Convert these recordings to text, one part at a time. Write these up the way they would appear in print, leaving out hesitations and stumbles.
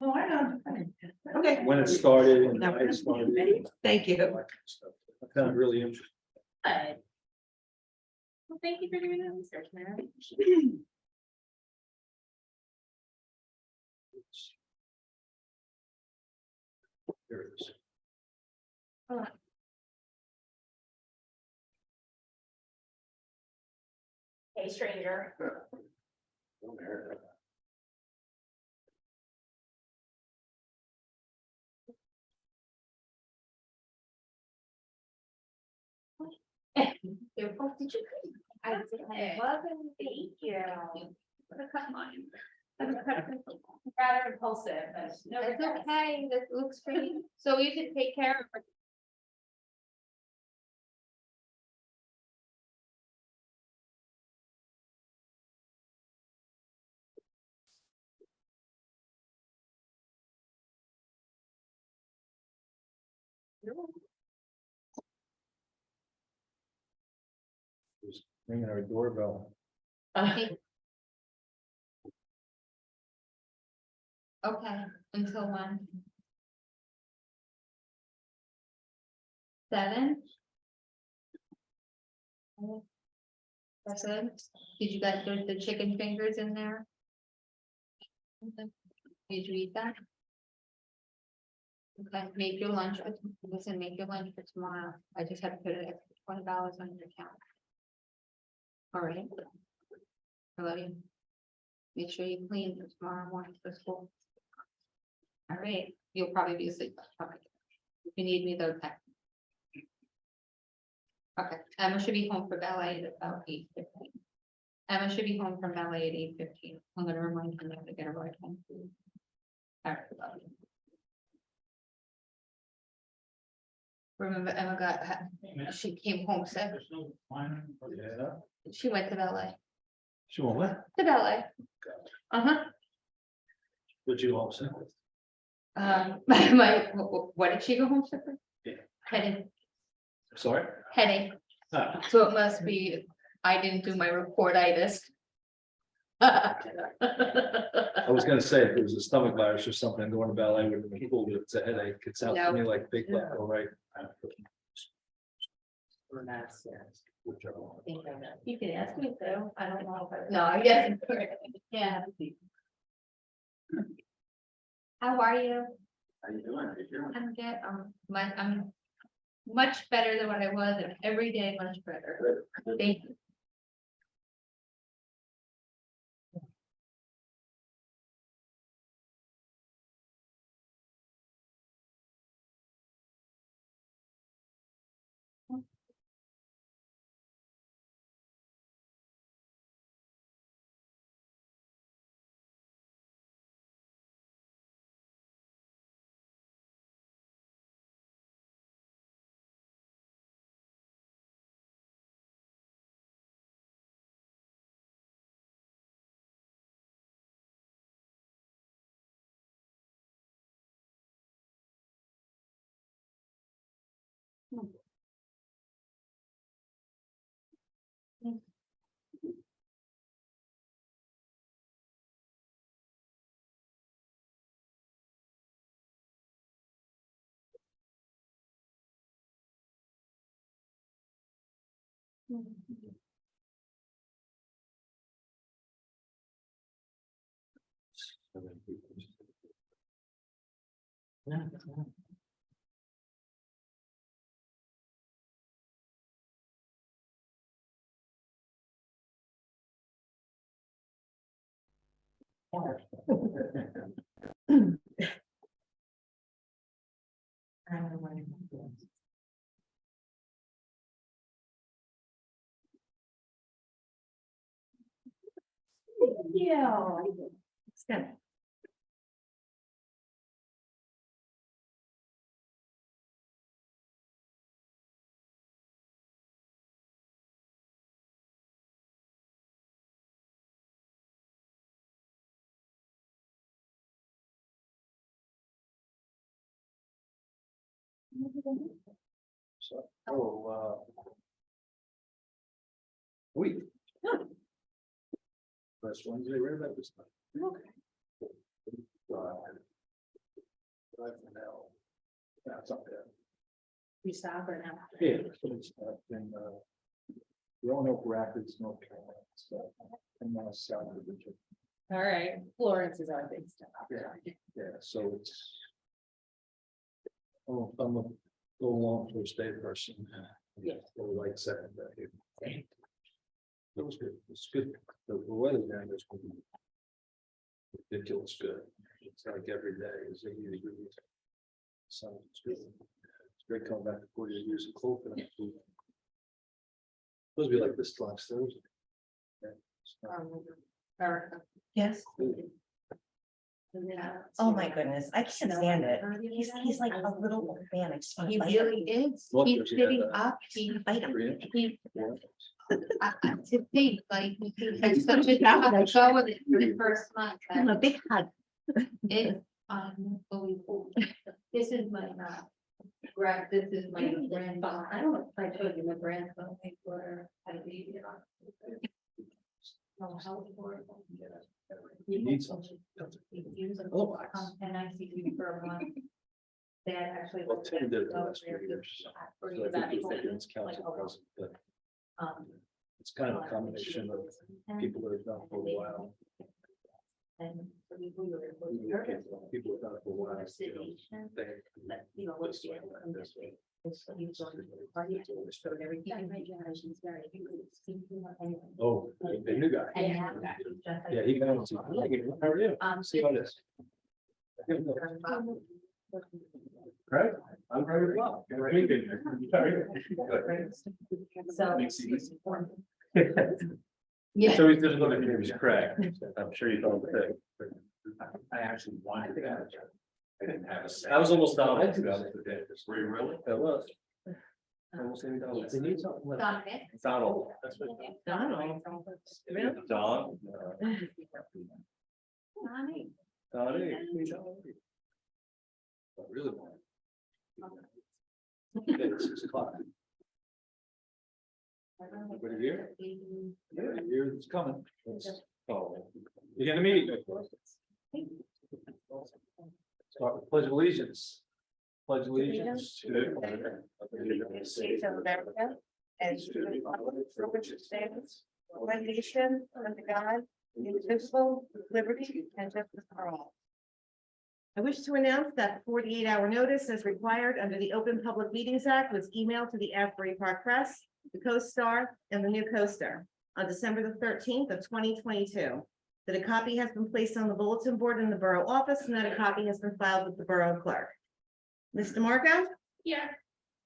Oh, I know. Okay. when it started and Now, why it started. thank you. all that kind of stuff. I found it really interesting. Good. Well, thank you for doing the research, Mary. There it is. Hey, stranger. Did you? I did. Welcome. Thank you. Come on. Rather impulsive, but no. It's okay, that looks great. So you should take care of it. Ringing our doorbell. Okay, until when? 7? That's it? Did you get the chicken fingers in there? Did you eat that? Okay, make your lunch, listen, make your lunch for tomorrow. I just have to put an extra $20 on your account. All right. I love you. Make sure you clean for tomorrow morning for school. All right, you'll probably be asleep. All right. If you need me though, text me. Okay, Emma should be home for ballet at about 8:15. Emma should be home from ballet at 8:15. I'm gonna remind her to get her right home. All right, love you. Remember Emma she came home sick. Yeah. She went to ballet. She won't let, To ballet. but you all said. What did she go home sick with? Yeah. Headache, Sorry? headache. Ah, So it must be, I didn't do my reportitis. I I was gonna say, if it was a stomach virus or something, going to ballet would have been cool, but it's a headache. It sounds to me like big butt, all right. You can ask me though. I don't know. No, I guess. Yeah. How are you? How you doing? I'm good. I'm much better than what I was, and every day much better. Thank you. Yeah. It's good. So, we. First Wednesday, right about this time. something like that. We stop or now? Yeah, so it's in Roanoke Rapids, North Carolina, so I'm south of Virginia. All right, Florence is our big step. Yeah, so it's. Oh, I'm a go along first day person. Yeah. Or like second day. It was good, it's good, the weather down there's ridiculous good. It's like every day is 80 degrees. Sun is good. It's great coming back to 40 degrees of cold. Supposed to be like this last Thursday. Yeah, it's not Erica. Yes. good. Oh, my goodness. I can't stand it. He's like a little old man. I just want He to bite him. really is. What He's does he have sitting that? up, Bite him. 3 inches, he, 4 inches. to think, like, he had such a job to go with it for the first month. Give him a big hug. It's unbelievable. This is my, this is my grandson. I don't know if I told you my grandson, my daughter had a baby on. Oh, how horrible. You need something. Otherwise. And I see you for a month. Dad actually. Well, Tim did it the last 3 years. So I think we think it's council president, but it's kind of a combination of people that have done it for a while. And so we were. People have done it for a while. City. They- But, you know, what's the other one this way? So you sort of party to it, so everything. My generation's very. Oh, the new guy. And now. Yeah, he can. How are you? See how it is. Right? I'm very well. Good to meet you. How are you? So. Yeah. So he's just looking at his Craig. I'm sure you thought the thing. I actually wanted that. I didn't have a. I was almost down. Were you really? It was. Almost $80. They need something like that. Dominic. Donald. That's what. Donald. Really? Don. Dominic. Donnie. I really want. Okay, 6 o'clock. Everybody here? Everybody here that's coming. Oh, you're gonna meet. Start with pledge of allegiance. Pledge allegiance to. United States of America, and to the republic for which it stands, one nation, under God, indivisible, with liberty and justice for all. I wish to announce that 48-hour notice as required under the Open Public Meetings Act was emailed to the Asbury Park Press, the Co-Star, and the New Coaster on December the 13th of 2022. That a copy has been placed on the bulletin board in the borough office and that a copy has been filed with the borough clerk. Ms. DeMarco? Here.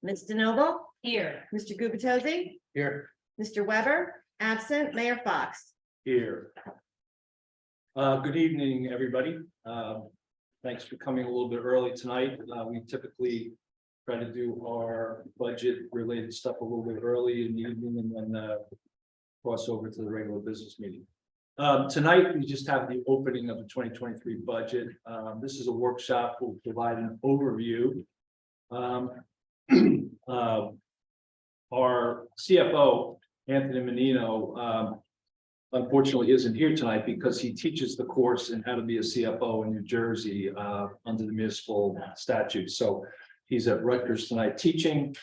Ms. DeNoble? Here. Mr. Gubatose? Here. Mr. Weber, absent. Mayor Fox. Here. Good evening, everybody. Thanks for coming a little bit early tonight. We typically try to do our budget related stuff a little bit early in the evening and then cross over to the regular business meeting. Tonight, we just have the opening of the 2023 budget. This is a workshop. We'll provide an overview. Our CFO, Anthony Menino, unfortunately isn't here tonight because he teaches the course in how to be a CFO in New Jersey under the municipal statute. So he's at Rutgers tonight teaching.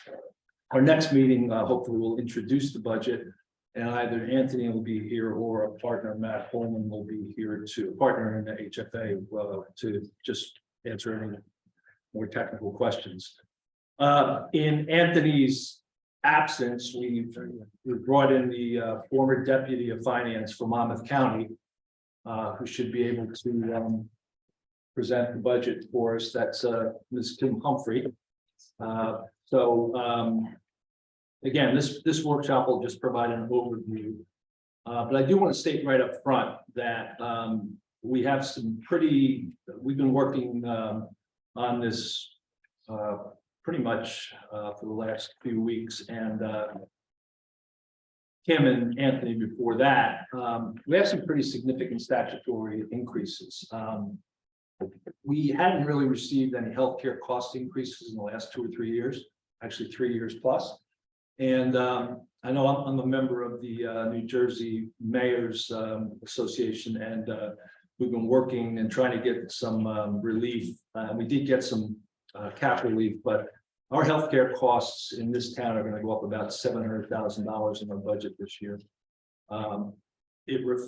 Our next meeting, hopefully we'll introduce the budget and either Anthony will be here or a partner, Matt Holman, will be here to partner in the HFA to just answer any more technical questions. In Anthony's absence, we brought in the former deputy of finance for Monmouth County, who should be able to present the budget for us. That's Ms. Kim Humphrey. Again, this workshop will just provide an overview. But I do want to state right up front that we have some we've been working on this pretty much for the last few weeks, and Kim and Anthony before that, we have some pretty significant statutory increases. We hadn't really received any healthcare cost increases in the last 2 or 3 years, actually 3 years plus. And I know I'm a member of the New Jersey Mayors Association, and we've been working and trying to get some relief. We did get some cap relief, but our healthcare costs in this town are going to go up about $700,000 in our budget this year. And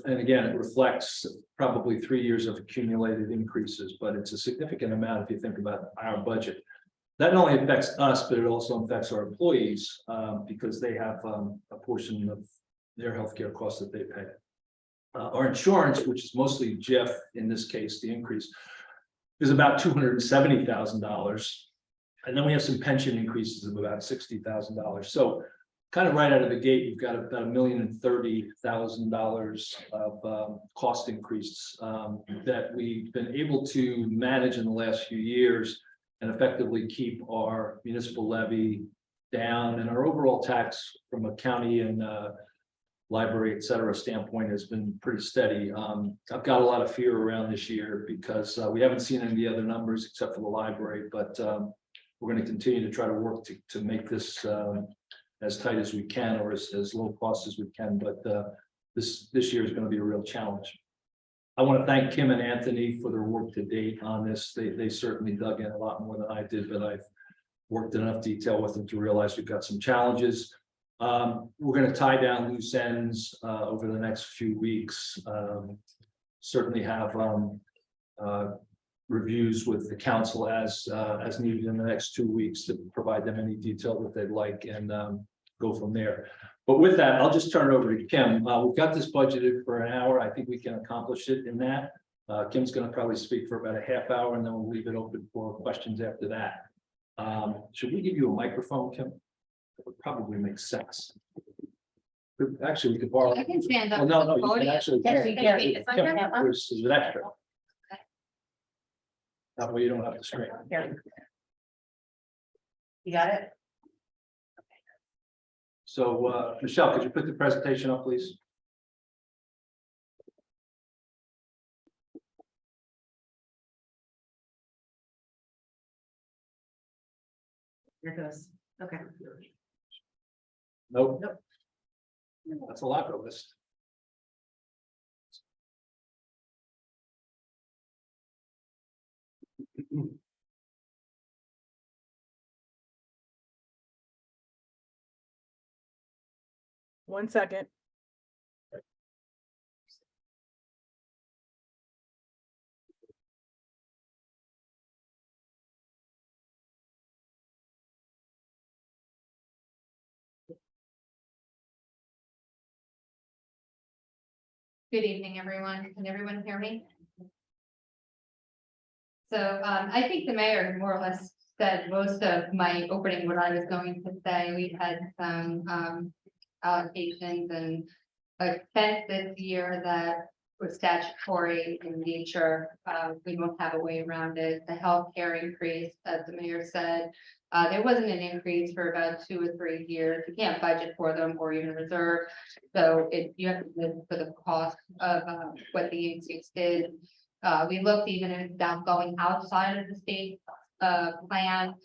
again, it reflects probably 3 years of accumulated increases, but it's a significant amount if you think about our budget. That not only affects us, but it also affects our employees because they have a portion of their healthcare costs that they pay. Our insurance, which is mostly Jeff in this case, the increase is about $270,000. And then we have some pension increases of about $60,000. So kind of right out of the gate, you've got about $1,030,000 of cost increase that we've been able to manage in the last few years and effectively keep our municipal levy down, and our overall tax from a county and library, et cetera, standpoint has been pretty steady. I've got a lot of fear around this year because we haven't seen any of the other numbers except for the library, but we're going to continue to try to work to make this as tight as we can, or as low cost as we can. But this year is going to be a real challenge. I want to thank Kim and Anthony for their work to date on this. They certainly dug in a lot more than I did, but I've worked enough detail with them to realize we've got some challenges. We're going to tie down loose ends over the next few weeks. Certainly have reviews with the council as needed in the next 2 weeks to provide them any detail that they'd like, and go from there. But with that, I'll just turn it over to Kim. We've got this budgeted for an hour. I think we can accomplish it in that. Kim's going to probably speak for about a half hour, and then we'll leave it open for questions after that. Should we give you a microphone, Kim? That would probably make sense. Actually, we could borrow. I can stand up. Well, no, at the you can podium. actually. Yes, you can. Kim, there's an extra. That way you don't have to scream. Here. You got it? So, Michelle, could you put the presentation up, please? Here goes. Okay. Nope. Nope. That's a lot of list. One second. Good evening, everyone. Can everyone hear me? So I think the mayor more or less said most of my opening, what I was going to say. We've had some allocations and expense this year that was statutory in nature. We don't have a way around it. The healthcare increase, as the mayor said, there wasn't an increase for about 2 or 3 years. You can't budget for them or even reserve. So you have to live for the cost of what the increase did. We looked even at going outside of the state plan.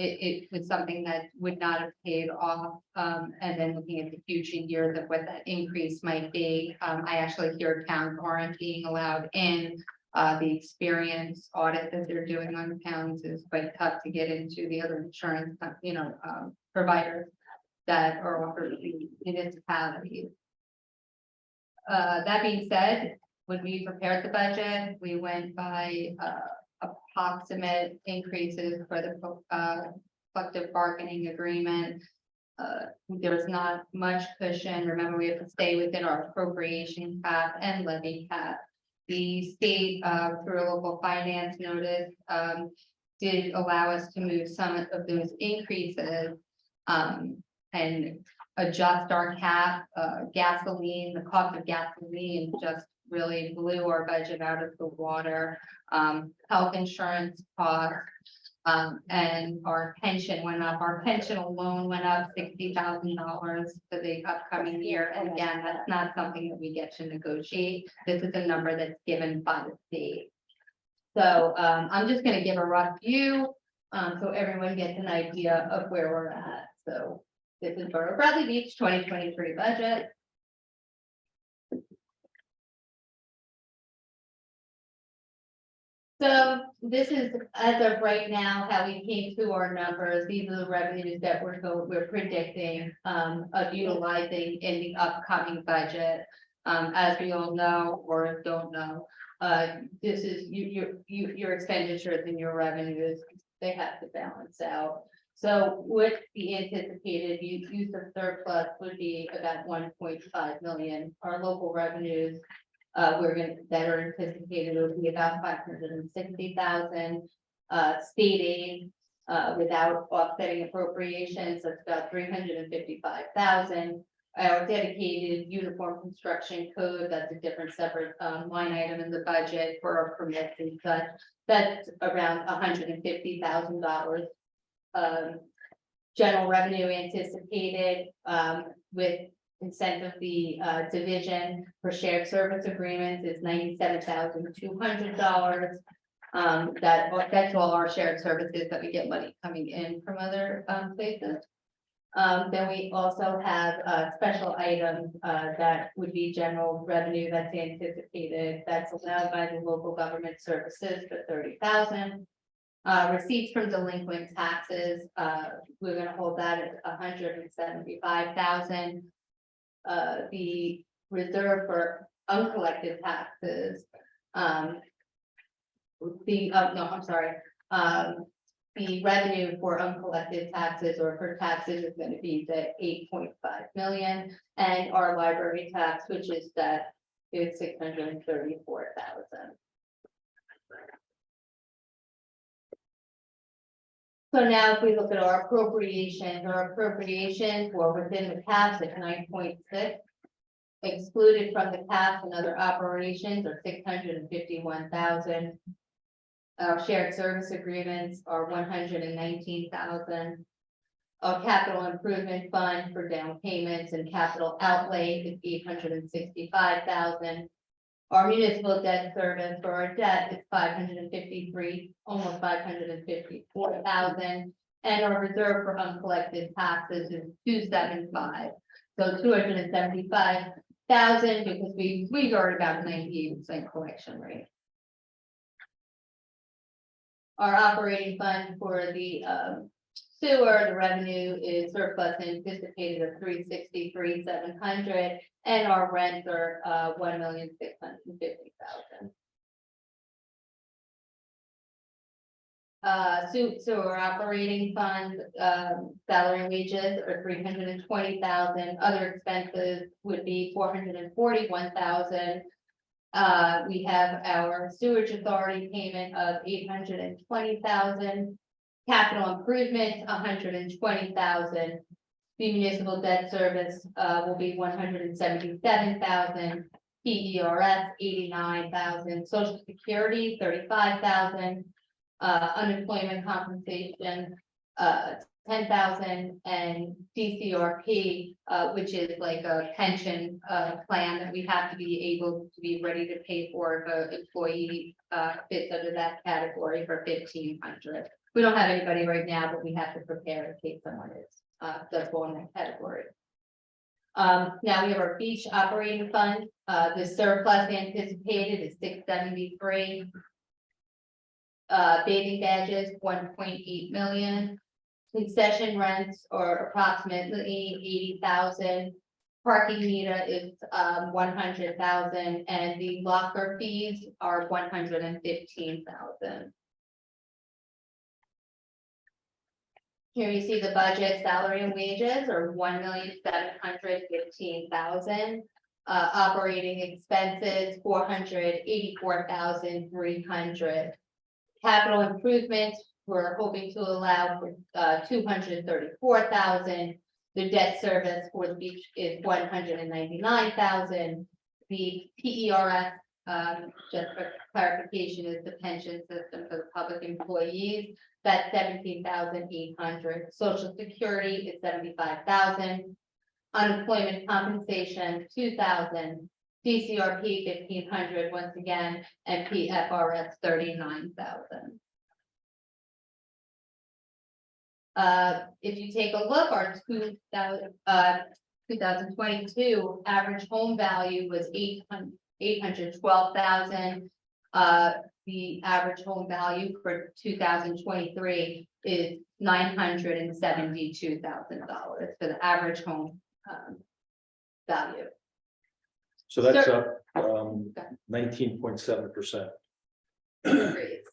It was something that would not have paid off. And then looking at the future years of what that increase might be. I actually hear towns aren't being allowed in. The experience audit that they're doing on towns is quite tough to get into. The other insurance, providers that are offered to municipalities. That being said, when we prepared the budget, we went by approximate increases for the collective bargaining agreement. There was not much cushion. Remember, we have to stay within our appropriation cap and levy cap. The state, through a local finance notice, did allow us to move some of those increases and adjust our cap. Gasoline, the cost of gasoline just really blew our budget out of the water. Health insurance costs, and our pension went up. Our pension alone went up $60,000 for the upcoming year. And again, that's not something that we get to negotiate. This is a number that's given by the state. So I'm just going to give a rough view so everyone gets an idea of where we're at. So this is Borough Bradley Beach 2023 budget. So this is, as of right now, how we came to our numbers. These are the revenues that we're predicting, of utilizing in the upcoming budget. As we all know or don't know, this is your expenditures and your revenues, they have to balance out. So what the anticipated use of surplus would be about 1.5 million. Our local revenues that are anticipated will be about 560,000. State aid, without offsetting appropriations, that's about 355,000. Our dedicated uniform construction code, that's a different separate line item in the budget for our permits and such. That's around $150,000. General revenue anticipated with incentive the division for shared service agreements is $97,200. That's all our shared services that we get money coming in from other places. Then we also have special items that would be general revenue that's anticipated, that's allowed by the local government services for 30,000. Receipts from delinquent taxes, we're gonna hold that at 175,000. The reserve for uncollected taxes, the revenue for uncollected taxes or for taxes is gonna be the 8.5 million, and our library tax, which is that, is 634,000. So now if we look at our appropriations were within the caps at 9.6. Excluded from the caps and other operations are 651,000. Our shared service agreements are 119,000. Our capital improvement fund for down payments and capital outlay is 865,000. Our municipal debt service for our debt is 553, almost 554,000. And our reserve for uncollected taxes is 275. So 275,000 because we are about 98% collection rate. Our operating fund for the sewer, the revenue is surplus anticipated of 363,700, and our rents are 1,650,000. Sewer operating fund, salary and wages are 320,000. Other expenses would be 441,000. We have our sewage authority payment of 820,000. Capital improvement, 120,000. The municipal debt service will be 177,000. PERS 89,000. Social Security 35,000. Unemployment compensation 10,000, and DCRP, which is like a pension plan that we have to be able to be ready to pay for if an employee fits under that category for 1,500. We don't have anybody right now, but we have to prepare in case someone is does go in that category. Now we have our beach operating fund. The surplus anticipated is 673. Bathing badges, 1.8 million. Concession rents are approximately 80,000. Parking meter is 100,000, and the locker fees are 115,000. Here you see the budget. Salary and wages are 1,715,000. Operating expenses 484,300. Capital improvements, we're hoping to allow for 234,000. The debt service for the beach is 199,000. The PERS, just for clarification, is the pension system for the public employees. That's 17,800. Social Security is 75,000. Unemployment compensation 2,000. DCRP 1,500 once again, and PFRS 39,000. If you take a look, our 2022 average home value was 812,000. the average home value for 2023 is $972,000 for the average home value. So that's Sir. up 19.7%. Increase.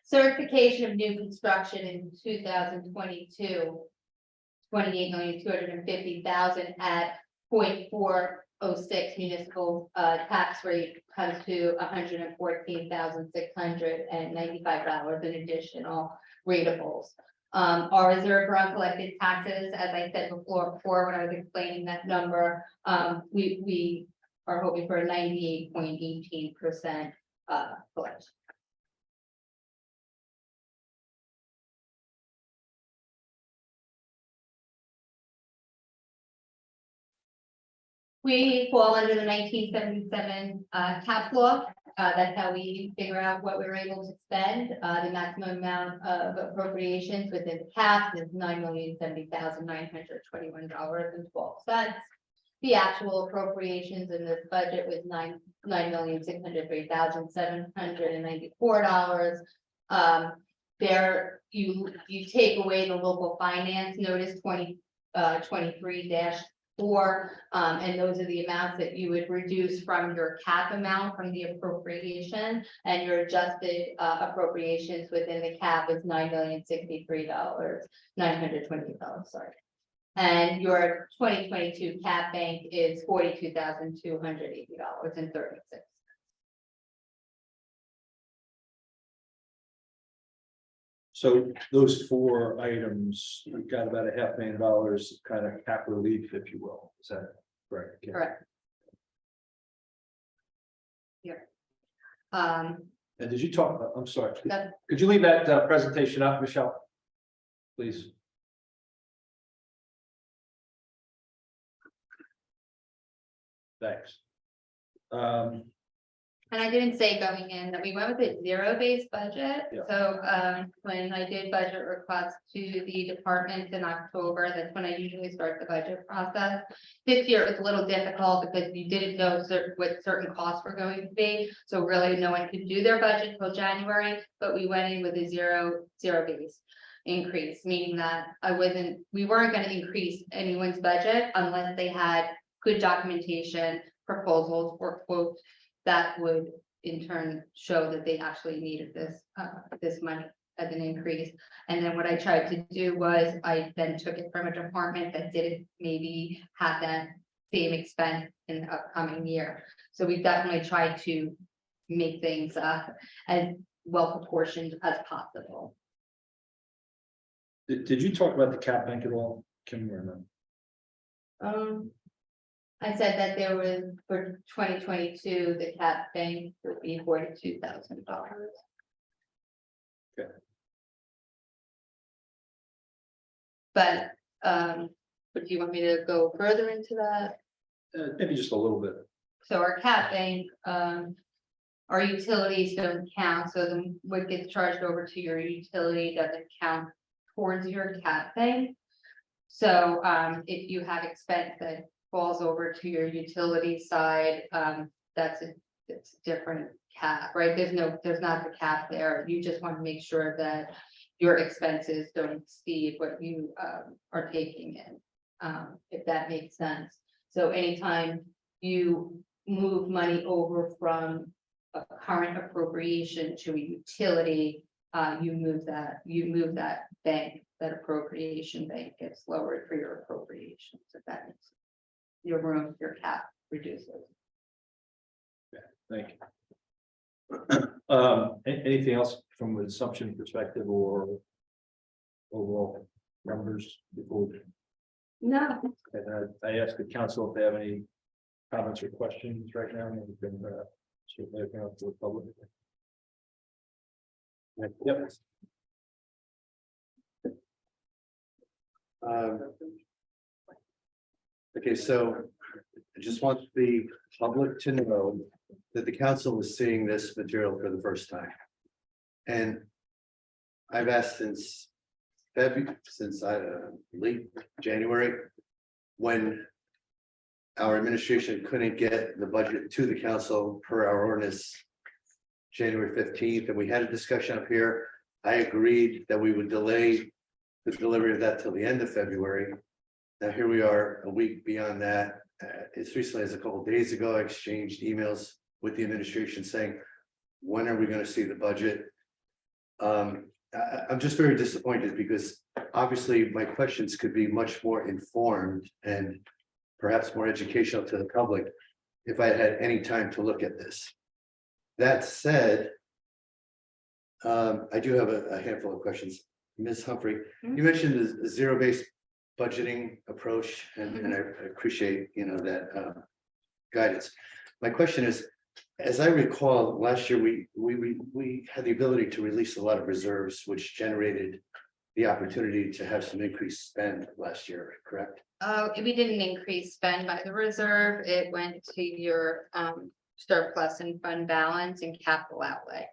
Certification of new construction in 2022. 28,250,000 at 0.406 municipal tax rate comes to $114,695 in additional rateables. Our reserve for uncollected taxes, as I said before when I was explaining that number, we are hoping for a 98.18% collection. We fall under the 1977 cap law. That's how we figure out what we were able to spend. The maximum amount of appropriations within the cap is $9,070,921.12. The actual appropriations in this budget was $9,603,794. There, you take away the local finance notice 2023-4, and those are the amounts that you would reduce from your cap amount from the appropriation, and your adjusted appropriations within the cap is $9,063,920, sorry. And your 2022 cap bank is $42,280.36. So those four items, we've got about $500,000 kind of cap relief, if you will. Is that correct? Yeah. Correct. Here. And did you talk, I'm sorry, That- could you leave that presentation up, Michelle? Please. Thanks. And I didn't say going in that we went with a zero-based budget. Yeah. So when I did budget requests to the departments in October, that's when I usually start the budget process. This year it was a little difficult because you didn't know what certain costs were going to be. So really no one could do their budget till January, but we went in with a zero base increase, meaning that we weren't going to increase anyone's budget unless they had good documentation, proposals, or quotes that would in turn show that they actually needed this money as an increase. And then what I tried to do was I then took it from a department that didn't maybe have that same expense in the upcoming year. So we definitely tried to make things as well proportioned as possible. Did you talk about the cap bank at all, Kim, or no? I said that there was for 2022, the cap bank would be $42,000. Okay. But do you want me to go further into that? Maybe just a little bit. So our cap bank, our utilities don't count, so what gets charged over to your utility doesn't count towards your cap bank. So if you have expense that falls over to your utility side, it's a different cap, right? There's not the cap there. You just want to make sure that your expenses don't exceed what you are taking in, if that makes sense. So anytime you move money over from a current appropriation to a utility, you move that bank, that appropriation bank gets lowered for your appropriations, if that makes sense. Your cap reduces. Thank you. Anything else from an assumption perspective or overall numbers before? No, And I asked the council if they have any comments or questions right now, and we can certainly open up to the public. Yep. Okay, so I just want the public to know that the council is seeing this material for the first time. And I've asked since late January, when our administration couldn't get the budget to the council per our ordinance January 15th, and we had a discussion up here. I agreed that we would delay the delivery of that till the end of February. Now, here we are, a week beyond that. As recently as a couple of days ago, I exchanged emails with the administration saying, when are we going to see the budget? I'm just very disappointed because obviously my questions could be much more informed and perhaps more educational to the public if I had any time to look at this. That said, I do have a handful of questions. Ms. Humphrey, you mentioned the zero-based budgeting approach, and I appreciate, that guidance. My question is, as I recall, last year, we had the ability to release a lot of reserves, which generated the opportunity to have some increased spend last year, correct? We didn't increase spend by the reserve. It went to your surplus and fund balance and capital outlay.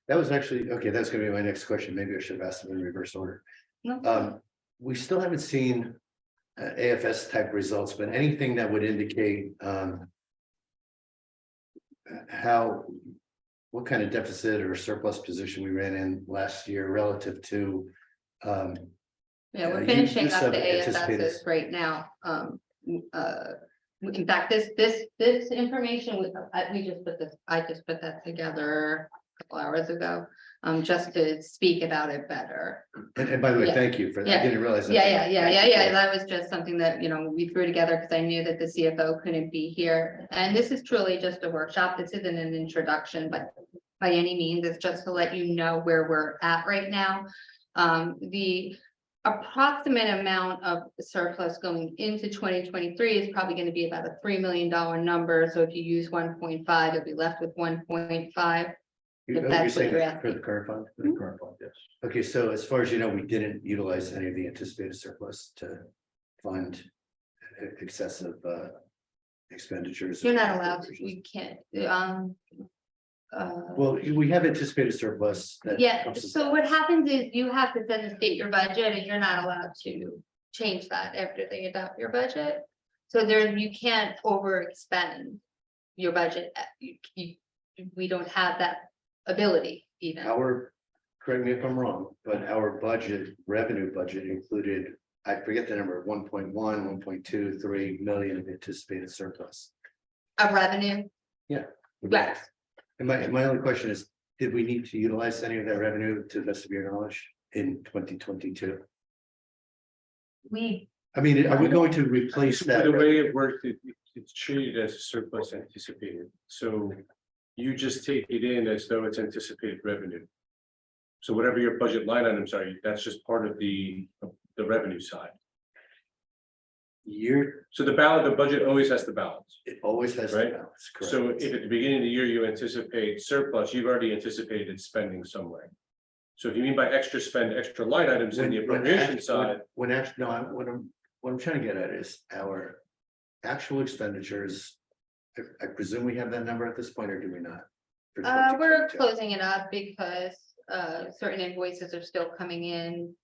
That was actually, okay, that's gonna be my next question. Maybe I should have asked them in reverse order. No. We still haven't seen AFS type results, but anything that would indicate what kind of deficit or surplus position we ran in last year relative to Yeah, Yeah, we're you finishing up said the anticipated. AFSs right now. In fact, this information, I just put that together a couple hours ago, just to speak about it better. and by the way, Yeah. thank you for that. I Yeah. didn't realize that. Yeah, that was just something that, we threw together because I knew that the CFO couldn't be here. And this is truly just a workshop. This isn't an introduction, but by any means, it's just to let you know where we're at right now. The approximate amount of surplus going into 2023 is probably going to be about a $3 million number. So if you use 1.5, you'll be left with 1.5. You're If that's what saying you're for asking. the current fund? For the current fund, yes. Okay, so as far as you know, we didn't utilize any of the anticipated surplus to fund excessive expenditures. You're not allowed to, you can't, Well, we have anticipated surplus. that yeah, comes to- so what happens is you have to send the state your budget and you're not allowed to change that after they adopt your budget. So there, you can't overexpend your budget. We don't have that ability even. Correct me if I'm wrong, but our revenue budget included, I forget the number, 1.1, 1.23 million of anticipated surplus. Of revenue, yes. And my only question is, did we need to utilize any of that revenue to the best of your knowledge in 2022? I mean, are we going to replace that? The way it worked, it's treated as a surplus anticipated, so you just take it in as though it's anticipated revenue. So whatever your budget line items are, that's just part of the revenue side. So the budget always has to balance. It always has to Right. balance, correct? So if at the beginning of the year you anticipate surplus, you've already anticipated spending somewhere. So if you mean by extra spend, extra line items in the appropriation side, What I'm trying to get at is our actual expenditures. I presume we have that number at this point, or do we not? For We're 2022? closing it up because certain invoices are still coming in.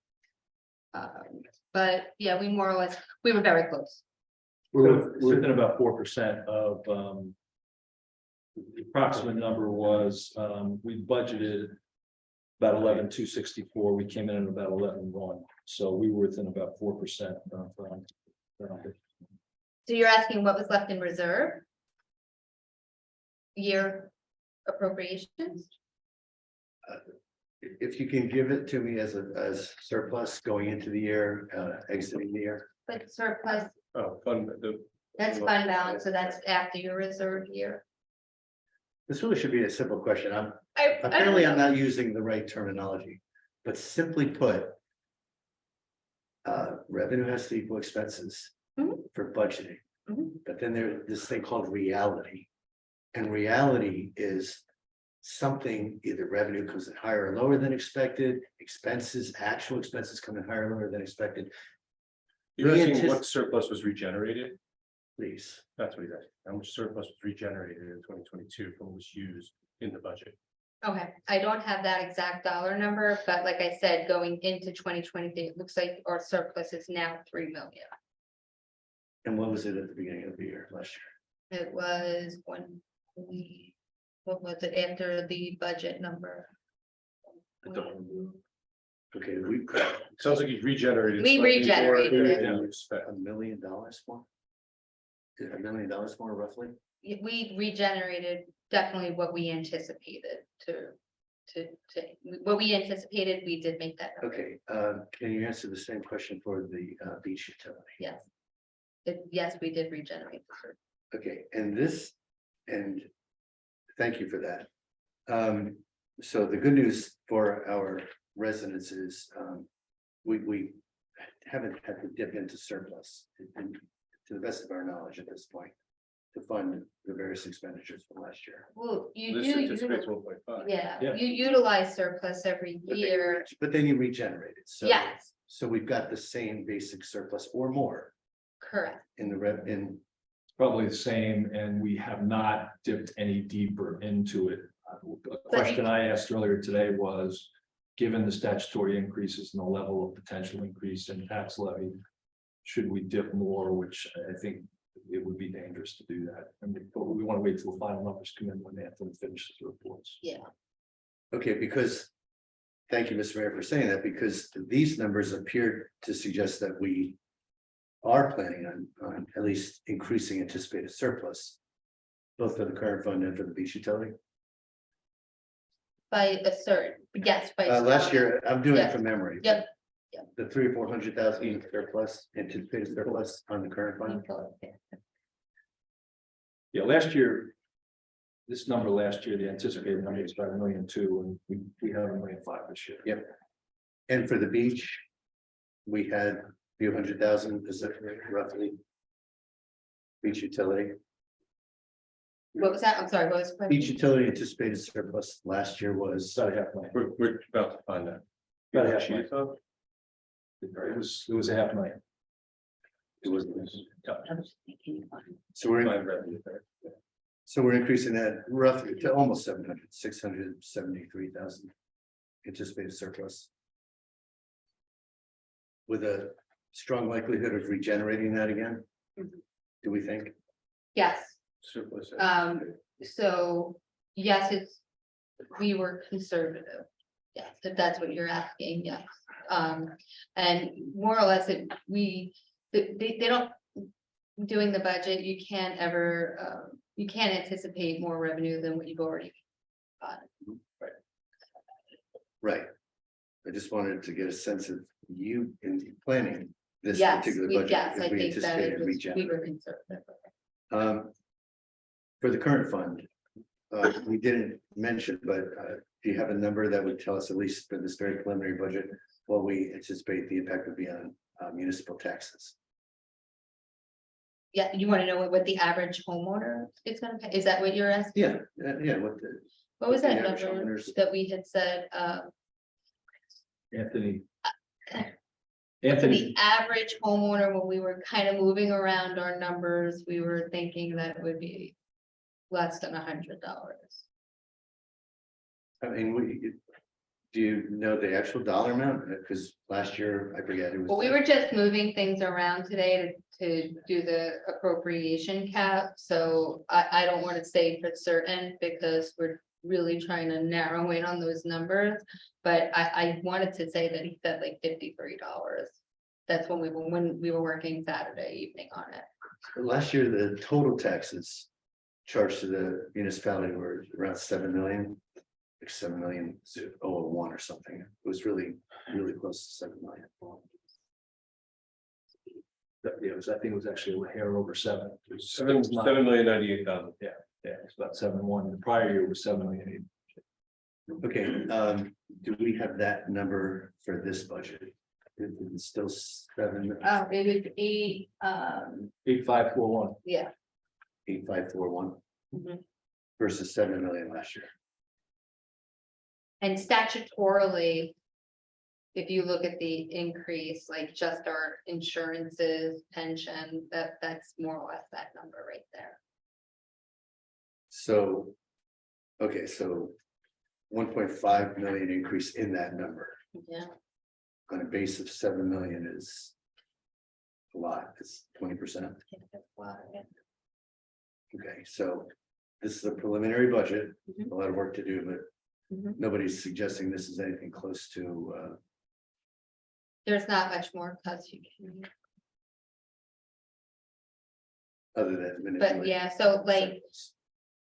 But yeah, we were very close. We're within about 4% of, the approximate number was, we budgeted about 11,264, we came in at about 11,1, so we were within about 4% of. So you're asking what was left in reserve? Year appropriations? If you can give it to me as surplus going into the year, exiting the year. But surplus, that's fund balance, so that's after your reserve year. This really should be a simple question. I Apparently, don't I'm know. not using the right terminology, but simply put. Revenue has to equal expenses Mhm. for budgeting. Mhm. But then there's this thing called reality. And reality is something, either revenue comes in higher or lower than expected, actual expenses come in higher or lower than expected. you're We asking antici- what surplus was regenerated, Please, that's what he's asking, how much surplus was regenerated in 2022 from what was used in the budget. Okay, I don't have that exact dollar number, but like I said, going into 2023, it looks like our surplus is now 3 million. and what was it at the beginning of the year last year? It was 1. What was it after the budget number? Okay, we, Sounds like you've regenerated. We slightly more regenerated. than you expect. $1 million more? $1 million more roughly? We regenerated definitely what we anticipated what we anticipated, we did make that. Number. Okay, can you answer the same question for the beach utility? Yes. Yes, we did regenerate. the surplus. Okay, and thank you for that. So the good news for our residents is, we haven't had to dip into surplus, to the best of our knowledge at this point, to fund the various expenditures from last year. Well, you This do, anticipates 1.5. yeah, Yeah. you utilize surplus every year. But then you regenerate it, so. Yes, So we've got the same basic surplus or more correct. in the in, Probably the same, and we have not dipped any deeper into it. A question I asked earlier today was, given the statutory increases and the level of potential increase in tax levy, should we dip more, which I think it would be dangerous to do that. I mean, but we want to wait till the final numbers come in when Anthony finishes the reports. okay, because. Thank you, Mr. Mayor, for saying that, because these numbers appear to suggest that we. Are planning on at least increasing anticipated surplus. Both for the current fund and for the beach utility. By a certain, yes, by. Last year, I'm doing it Yes. from memory. Yep. The 300,000 or 400,000 surplus, anticipated surplus on the current fund. Yeah, last year. This number last year, the anticipated number was about 1.2 million, and we have 1.5 million this year. Yep. And for the beach. We had a few 100,000, is that roughly? Beach utility, What was that? I'm sorry, what was the question? beach utility anticipated surplus last year was, About a 500,000. We're about to find that. About a 500,000. It was 500,000. it was, I was thinking about it. so we're, Find revenue there. so we're increasing that roughly to almost 673,000. Anticipated surplus. With a strong likelihood of regenerating that again? Mhm. Do we think? Yes, Surplus. so, yes, we were conservative. Yes, if that's what you're asking, yes. And more or less, they don't. Doing the budget, you can't ever, you can't anticipate more revenue than what you've already got. Right. I just wanted to get a sense of you in planning this Yes, particular we, budget. yes, if I we think that anticipated it was, we regenerate. were conservative. For the current fund, we didn't mention, but do you have a number that would tell us, at least for this very preliminary budget, what we anticipate the impact would be on municipal taxes? Yeah, you wanna know what the average homeowner is gonna pay? Is that what you're asking? Yeah, yeah, What was the that average number homeowners- that we had said, Anthony. for Anthony, the average homeowner, when we were kind of moving around our numbers, we were thinking that it would be less than $100. I mean, do you know the actual dollar amount? Because last year, I forget, it was. Well, we were just moving things around today to do the appropriation cap, so I don't want to say for certain because we're really trying to narrow in on those numbers. But I wanted to say that he said like $53. That's when we were working Saturday evening on it. Last year, the total taxes charged to the municipality were around 7 million. Like 7,000,001 or something. It was really, really close to 7 million. I think it was actually a hair over 7. It was- it Seven, was not- 7,098,000. Yeah, it's about 7.1. The prior year was 7.8 million. Okay, do we have that number for this budget? It's still 7, Oh, it was 8541. yeah. 8541 Mhm. versus 7 million last year. And statutorily, if you look at the increase, like just our insurances, pension, that's more or less that number right there. So, okay, so 1.5 million increase in that number Yeah. on a base of 7 million is a lot. It's 20%. Okay, so this is a preliminary budget, Mhm. a lot of work to do, but Mhm. nobody's suggesting this is anything close to, There's not much more cuts you can, other than. but manipulate yeah, so like,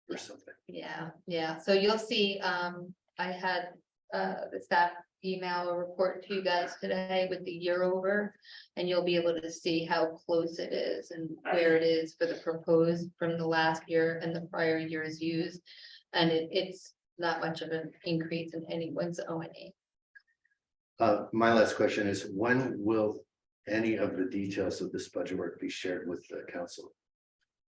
or something. yeah, so you'll see, I had, the staff email a report to you guys today with the year over. And you'll be able to see how close it is and where it is for the proposed from the last year and the prior years used. And it's not much of an increase in anyone's O&E. My last question is, when will any of the details of this budget work be shared with the council?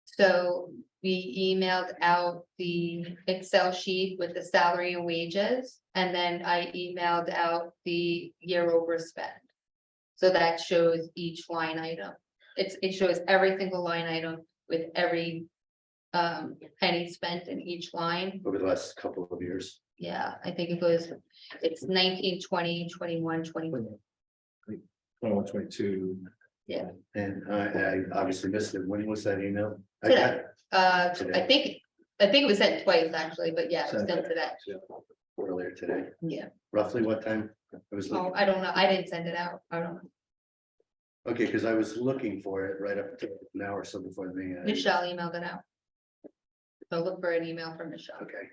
So we emailed out the Excel sheet with the salary and wages, and then I emailed out the year over spend. So that shows each line item. It shows every single line item with every penny spent in each line. Over the last couple of years? Yeah, I think it's 19, 20, 21, 21. 21, 22. And I obviously missed it. When was that email? I got it I Today. think it was sent twice actually, but yeah, it was Sent sent today. earlier today. Yeah. Roughly what time? I was Oh, looking, I don't know. I didn't send it out. I don't know. okay, because I was looking for it right up to an hour or so before the meeting. Michelle emailed it out. So look for an email from Michelle. Okay,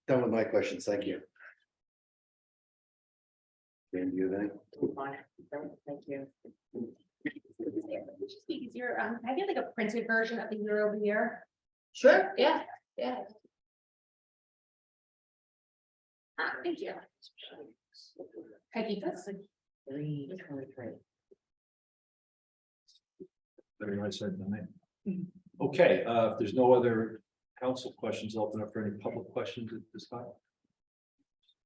done with my questions. Thank you. Dan, do you have any? Thank you. Would you speak easier? Have you like a printed version of the year over year? Sure, yeah. Thank you. Peggy, that's like. Very nice, said, okay, if there's no other council questions, I'll open up for any public questions at this time.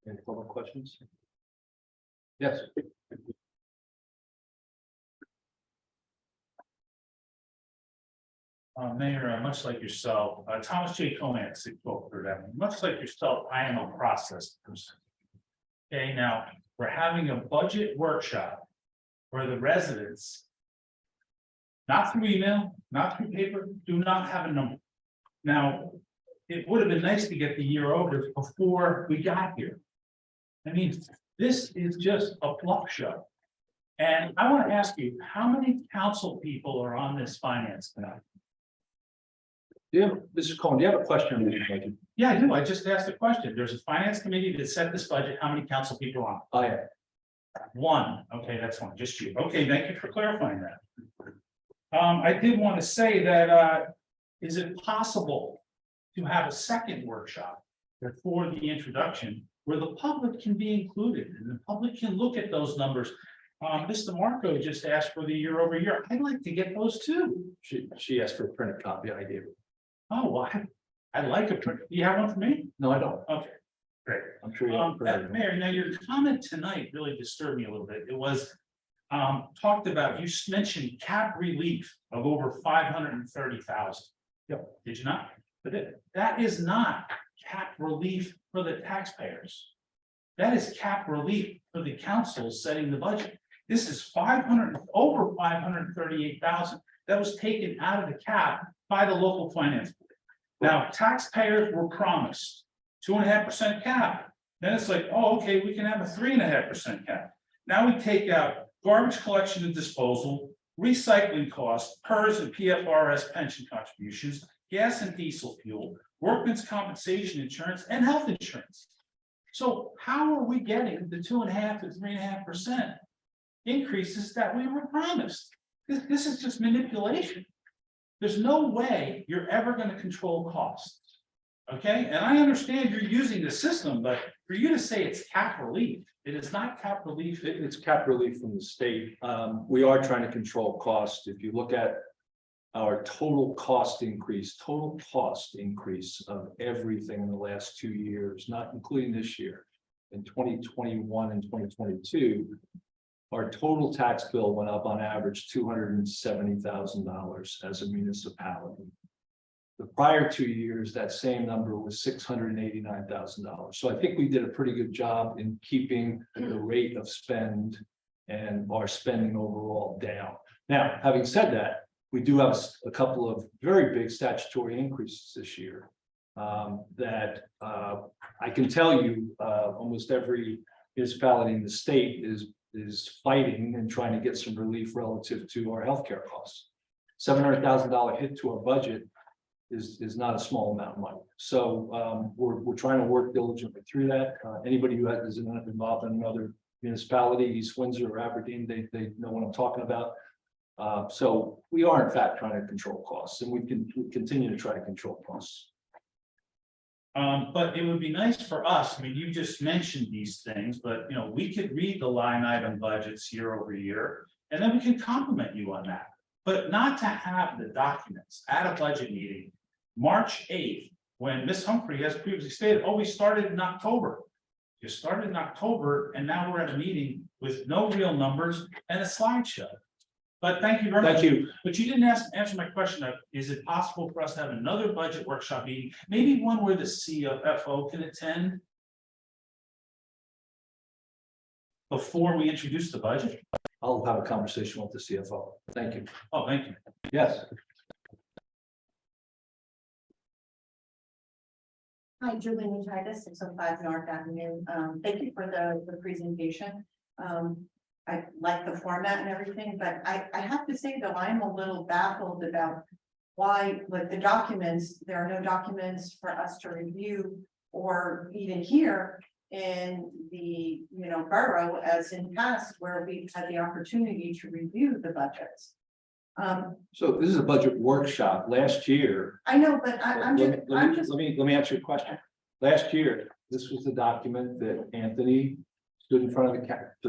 Any public questions? Yes. Mayor, much like yourself, Thomas J. Coman, spoke for them. Much like yourself, I am a process person. Okay, now, we're having a budget workshop where the residents, not through email, not through paper, do not have a number. Now, it would have been nice to get the year over before we got here. I mean, this is just a fluff show. And I want to ask you, how many council people are on this finance committee? Yeah, Mr. Cohen, do you have a question on this budget? Yeah, I do. I just asked a question. There's a finance committee that set this budget. How many council people are on? I am. One. Okay, that's one, just you. Okay, thank you for clarifying that. I did want to say that, is it possible to have a second workshop before the introduction where the public can be included and the public can look at those numbers? Mr. Marco just asked for the year over year. I'd like to get those too. She asked for a printed copy, I gave her. Oh, well, I'd like a print. Do you have one for me? No, I don't. Okay, great. I'm sure you have a printed one. Mayor, now your comment tonight really disturbed me a little bit. It was talked about, you mentioned cap relief of over 530,000. Yep. Did you not? But that is not cap relief for the taxpayers. That is cap relief for the council setting the budget. This is over 538,000 that was taken out of the cap by the local finance board. Now, taxpayers were promised 2.5% cap. Then it's like, oh, okay, we can have a 3.5% cap. Now we take out garbage collection and disposal, recycling costs, PERS and PFRS pension contributions, gas and diesel fuel, workman's compensation insurance, and health insurance. So how are we getting the 2.5 to 3.5% increases that we were promised? This is just manipulation. There's no way you're ever going to control costs. Okay, and I understand you're using the system, but for you to say it's cap relief, it is not cap relief. It's cap relief from the state. We are trying to control costs. If you look at our total cost increase of everything in the last 2 years, not including this year, in 2021 and 2022, our total tax bill went up on average $270,000 as a municipality. The prior 2 years, that same number was $689,000. So I think we did a pretty good job in keeping the rate of spend and our spending overall down. Now, having said that, we do have a couple of very big statutory increases this year. that I can tell you, almost every municipality in the state is fighting and trying to get some relief relative to our healthcare costs. $700,000 hit to our budget is not a small amount of money. So we're trying to work diligently through that. Anybody who is involved in another municipality, East Windsor or Aberdeen, they know what I'm talking about. So we are in fact trying to control costs, and we continue to try to control costs. But it would be nice for us, I mean, you just mentioned these things, but you know, we could read the line item budgets year over year. And then we can compliment you on that, but not to have the documents at a budget meeting. March 8th, when Ms. Humphrey has previously stated, oh, we started in October. You started in October and now we're at a meeting with no real numbers and a slideshow. But thank you very much. Thank you. But you didn't answer my question of, is it possible for us to have another budget workshop meeting, maybe one where the CFO can attend? Before we introduce the budget? I'll have a conversation with the CFO. Thank you. Oh, thank you. Yes. Hi, Julie Titus, 605 North Avenue. Thank you for the presentation. I like the format and everything, but I have to say though, I'm a little baffled about why, like the documents, there are no documents for us to review or even hear in the, borough as in past where we've had the opportunity to review the budgets. So this is a budget workshop. Last year, I know, but I'm just, let me answer your question. Last year, this was the document that Anthony stood in front of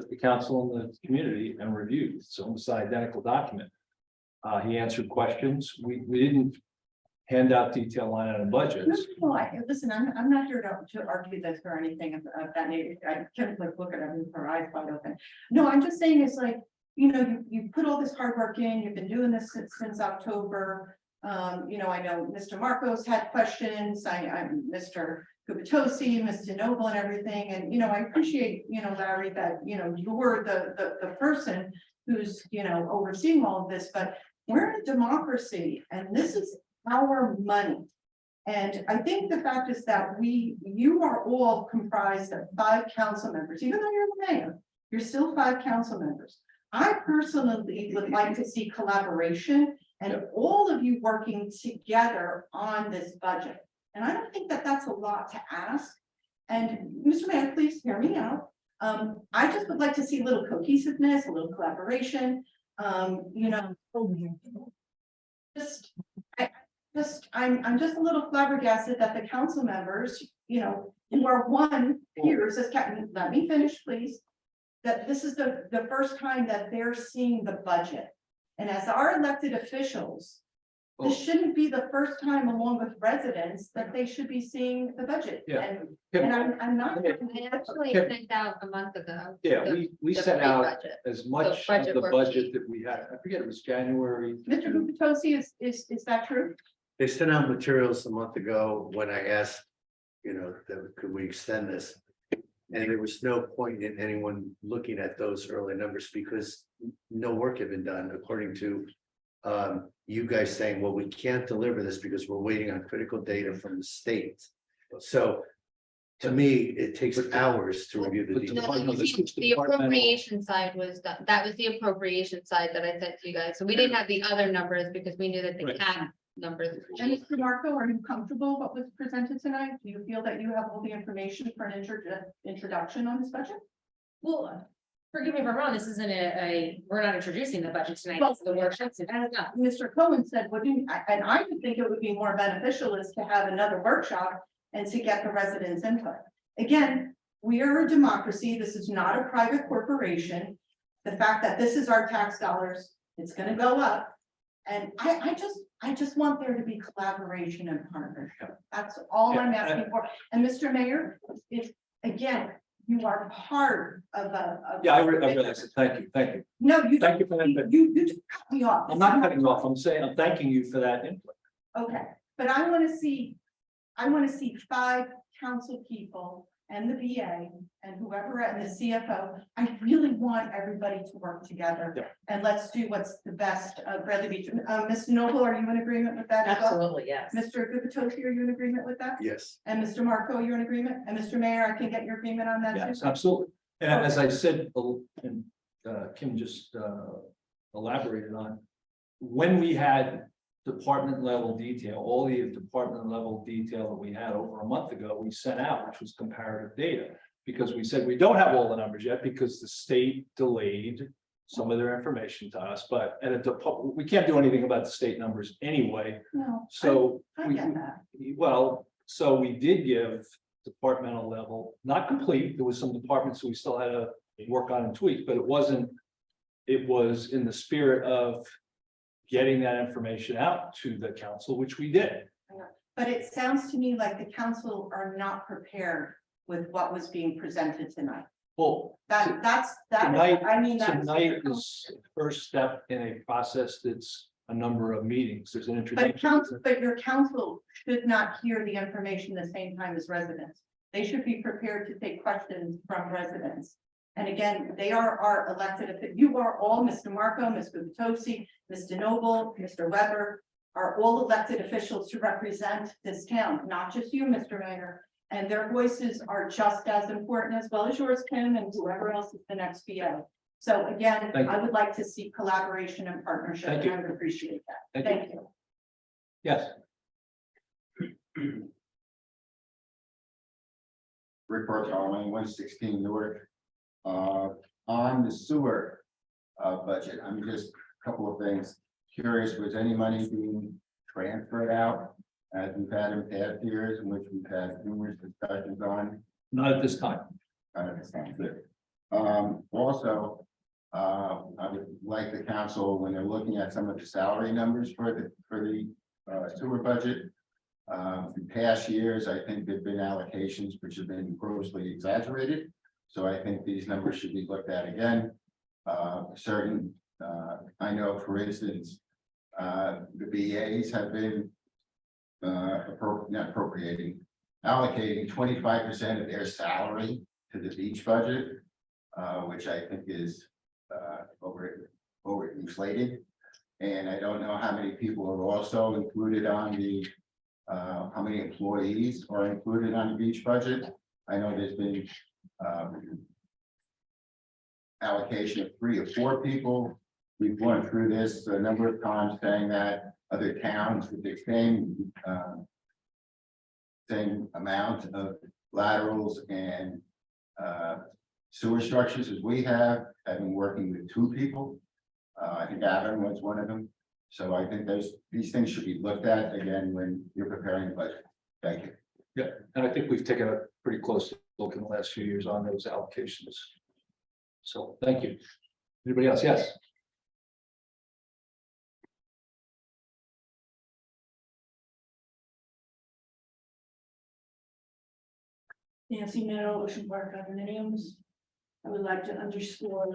the council and the community and reviewed. It's almost an identical document. He answered questions. We didn't hand out detailed line item budgets. No, listen, I'm not here to argue this or anything of that nature. I can't like look at it with her eyes wide open. No, I'm just saying it's like, you put all this hard work in, you've been doing this since October. I know Mr. Marcos had questions. I'm Mr. Kubatosi, Mr. Noble and everything. And, I appreciate, Larry, that, you're the person who's, overseeing all of this, but we're in a democracy and this is our money. And I think the fact is that you are all comprised of 5 council members, even though you're the mayor, you're still 5 council members. I personally would like to see collaboration and all of you working together on this budget. And I don't think that that's a lot to ask. And Mr. Mayor, please hear me out. I just would like to see a little cohesiveness, a little collaboration. I'm just a little flabbergasted that the council members, who are one peers, as Captain, let me finish, please. That this is the first time that they're seeing the budget. And as our elected officials, this shouldn't be the first time along with residents that they should be seeing the budget. Yeah. And I'm not. I actually sent out a month ago. Yeah, we the sent out pre-budget. as much of budget the worksheet. budget that we had. I forget, it was January. Mr. Kubatosi, is that true? They sent out materials a month ago when I asked, could we extend this? And there was no point in anyone looking at those early numbers because no work had been done according to you guys saying, well, we can't deliver this because we're waiting on critical data from the state. So to me, it takes hours to review the But details. the- No, the appropriation side was done. That was the appropriation side that I sent to you guys. So we didn't have the other numbers because we knew that the Right. cap numbers. And Mr. Marco, are you comfortable what was presented tonight? Do you feel that you have all the information for an introduction on this budget? Well, forgive me if I'm wrong, this isn't we're not introducing the budget tonight, it's the workshops. As Mr. Cohen said, and I would think it would be more beneficial is to have another workshop and to get the residents' input. Again, we are a democracy. This is not a private corporation. The fact that this is our tax dollars, it's gonna go up. And I just want there to be collaboration and partnership. That's all I'm asking for. And Mr. Mayor, again, you are part of a. Yeah, I realize it. Thank you. No, you. Thank you for that. You just cut me off. I'm not cutting off. I'm saying, I'm thanking you for that input. Okay, but I want to see 5 council people and the BA and whoever and the CFO, I really want everybody to work together. Yeah. And let's do what's the best of Bradley Beach. Mr. Noble, are you in agreement with that as well? Absolutely, yes. Mr. Gubatose, are you in agreement with that? Yes. And Mr. Marco, you're in agreement? And Mr. Mayor, I can get your agreement on that too? Yes, absolutely. And as I said, and Kim just elaborated on, when we had department level detail, all the department level detail that we had over a month ago, we sent out, which was comparative data. Because we said we don't have all the numbers yet because the state delayed some of their information to us, but we can't do anything about the state numbers anyway. No, So I we, get that. well, so we did give departmental level, not complete, there was some departments we still had to work on and tweak, but it wasn't. It was in the spirit of getting that information out to the council, which we did. But it sounds to me like the council are not prepared with what was being presented tonight. Well, That's, tonight, I mean, that's. tonight is the first step in a process that's a number of meetings. There's an But introduction. council, but your council should not hear the information the same time as residents. They should be prepared to take questions from residents. And again, they are our elected, you are all, Mr. Marco, Mr. Tosi, Mr. Noble, Mr. Weber, are all elected officials to represent this town, not just you, Mr. Mayor. And their voices are just as important as well as yours, Kim, and whoever else is the next BA. So again, Thank you. I would like to see collaboration and partnership, Thank and you. I would appreciate that. Thank you. Thank you. Yes, Rick Bartolome, 116 Newark. On the sewer budget, I'm just a couple of things curious, was any money being transferred out? As we've had in past years, in which we've had numerous discussions on, not at this time. I understand good. Also, I would like the council, when they're looking at some of the salary numbers for the sewer budget. In past years, I think there've been allocations which have been grossly exaggerated. So I think these numbers should be looked at again. I know, for instance, the BAs have been allocating 25% of their salary to the beach budget, which I think is over inflated. And I don't know how many people are also included on the how many employees are included on the beach budget. I know there's been allocation of 3 or 4 people. We've gone through this a number of times, saying that other towns with the same amount of laterals and sewer structures as we have been working with 2 people. I think Adam was one of them. So I think these things should be looked at again when you're preparing the budget. Thank you. Yeah, and I think we've taken a pretty close look in the last few years on those allocations. So, thank you. Anybody else? Yes. Nancy Minow, Ocean Park condominiums. I would like to underscore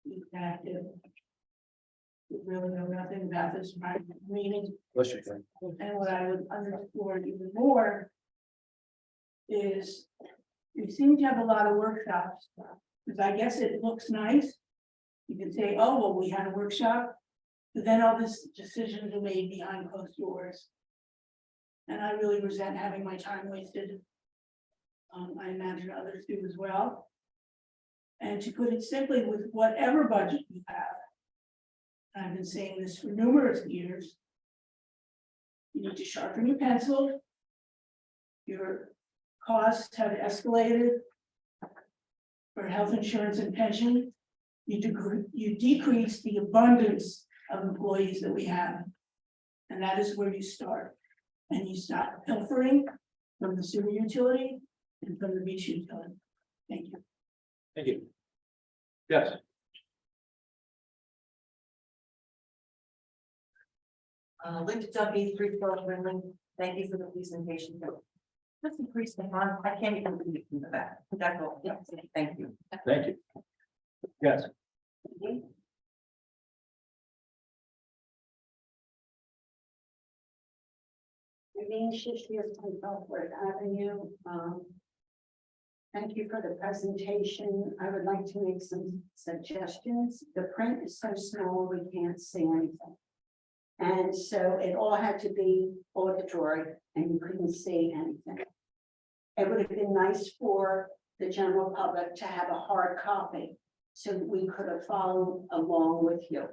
the fact that we really know nothing about this private meeting, Bless you, Ken. and what I would underscore even more is we seem to have a lot of workshops, because I guess it looks nice. You can say, oh, well, we had a workshop, but then all these decisions are made behind closed doors. And I really resent having my time wasted. I imagine others do as well. And to put it simply, with whatever budget you have, I've been saying this for numerous years, you need to sharpen your pencil. Your costs have escalated for health insurance and pension. You decrease the abundance of employees that we have. And that is where you start. And you stop pilfering from the sewer utility and from the beach utility. Thank you. Thank you. Yes. Linda Duffy, 312 Windling. Thank you for the presentation. Let's increase the fund. I can't even believe that. That's all. Yeah, thank you. Thank you. Yes. Irene Shishir, Gulfport Avenue. Thank you for the presentation. I would like to make some suggestions. The print is so small, we can't see anything. And so it all had to be auditory and you couldn't see anything. It would have been nice for the general public to have a hard copy so that we could have followed along with you.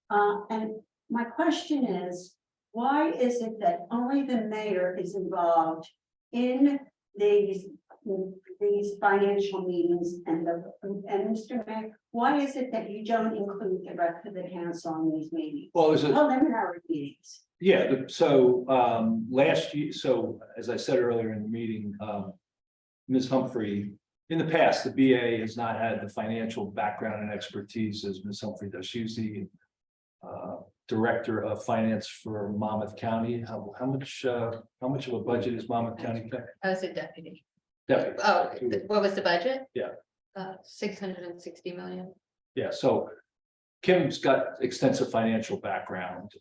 And my question is, why is it that only the mayor is involved in these financial meetings and Mr. Mayor, why is it that you don't include the rest of the council on these meetings? Well, there's a, Preliminary meetings. yeah, so last year, so as I said earlier in the meeting, Ms. Humphrey, in the past, the BA has not had the financial background and expertise as Ms. Humphrey does. She's the Director of Finance for Monmouth County. How much of a budget is Monmouth County? I was a deputy. Deputy. Oh, what was the budget? Yeah. 660 million. Yeah, so Kim's got extensive financial background.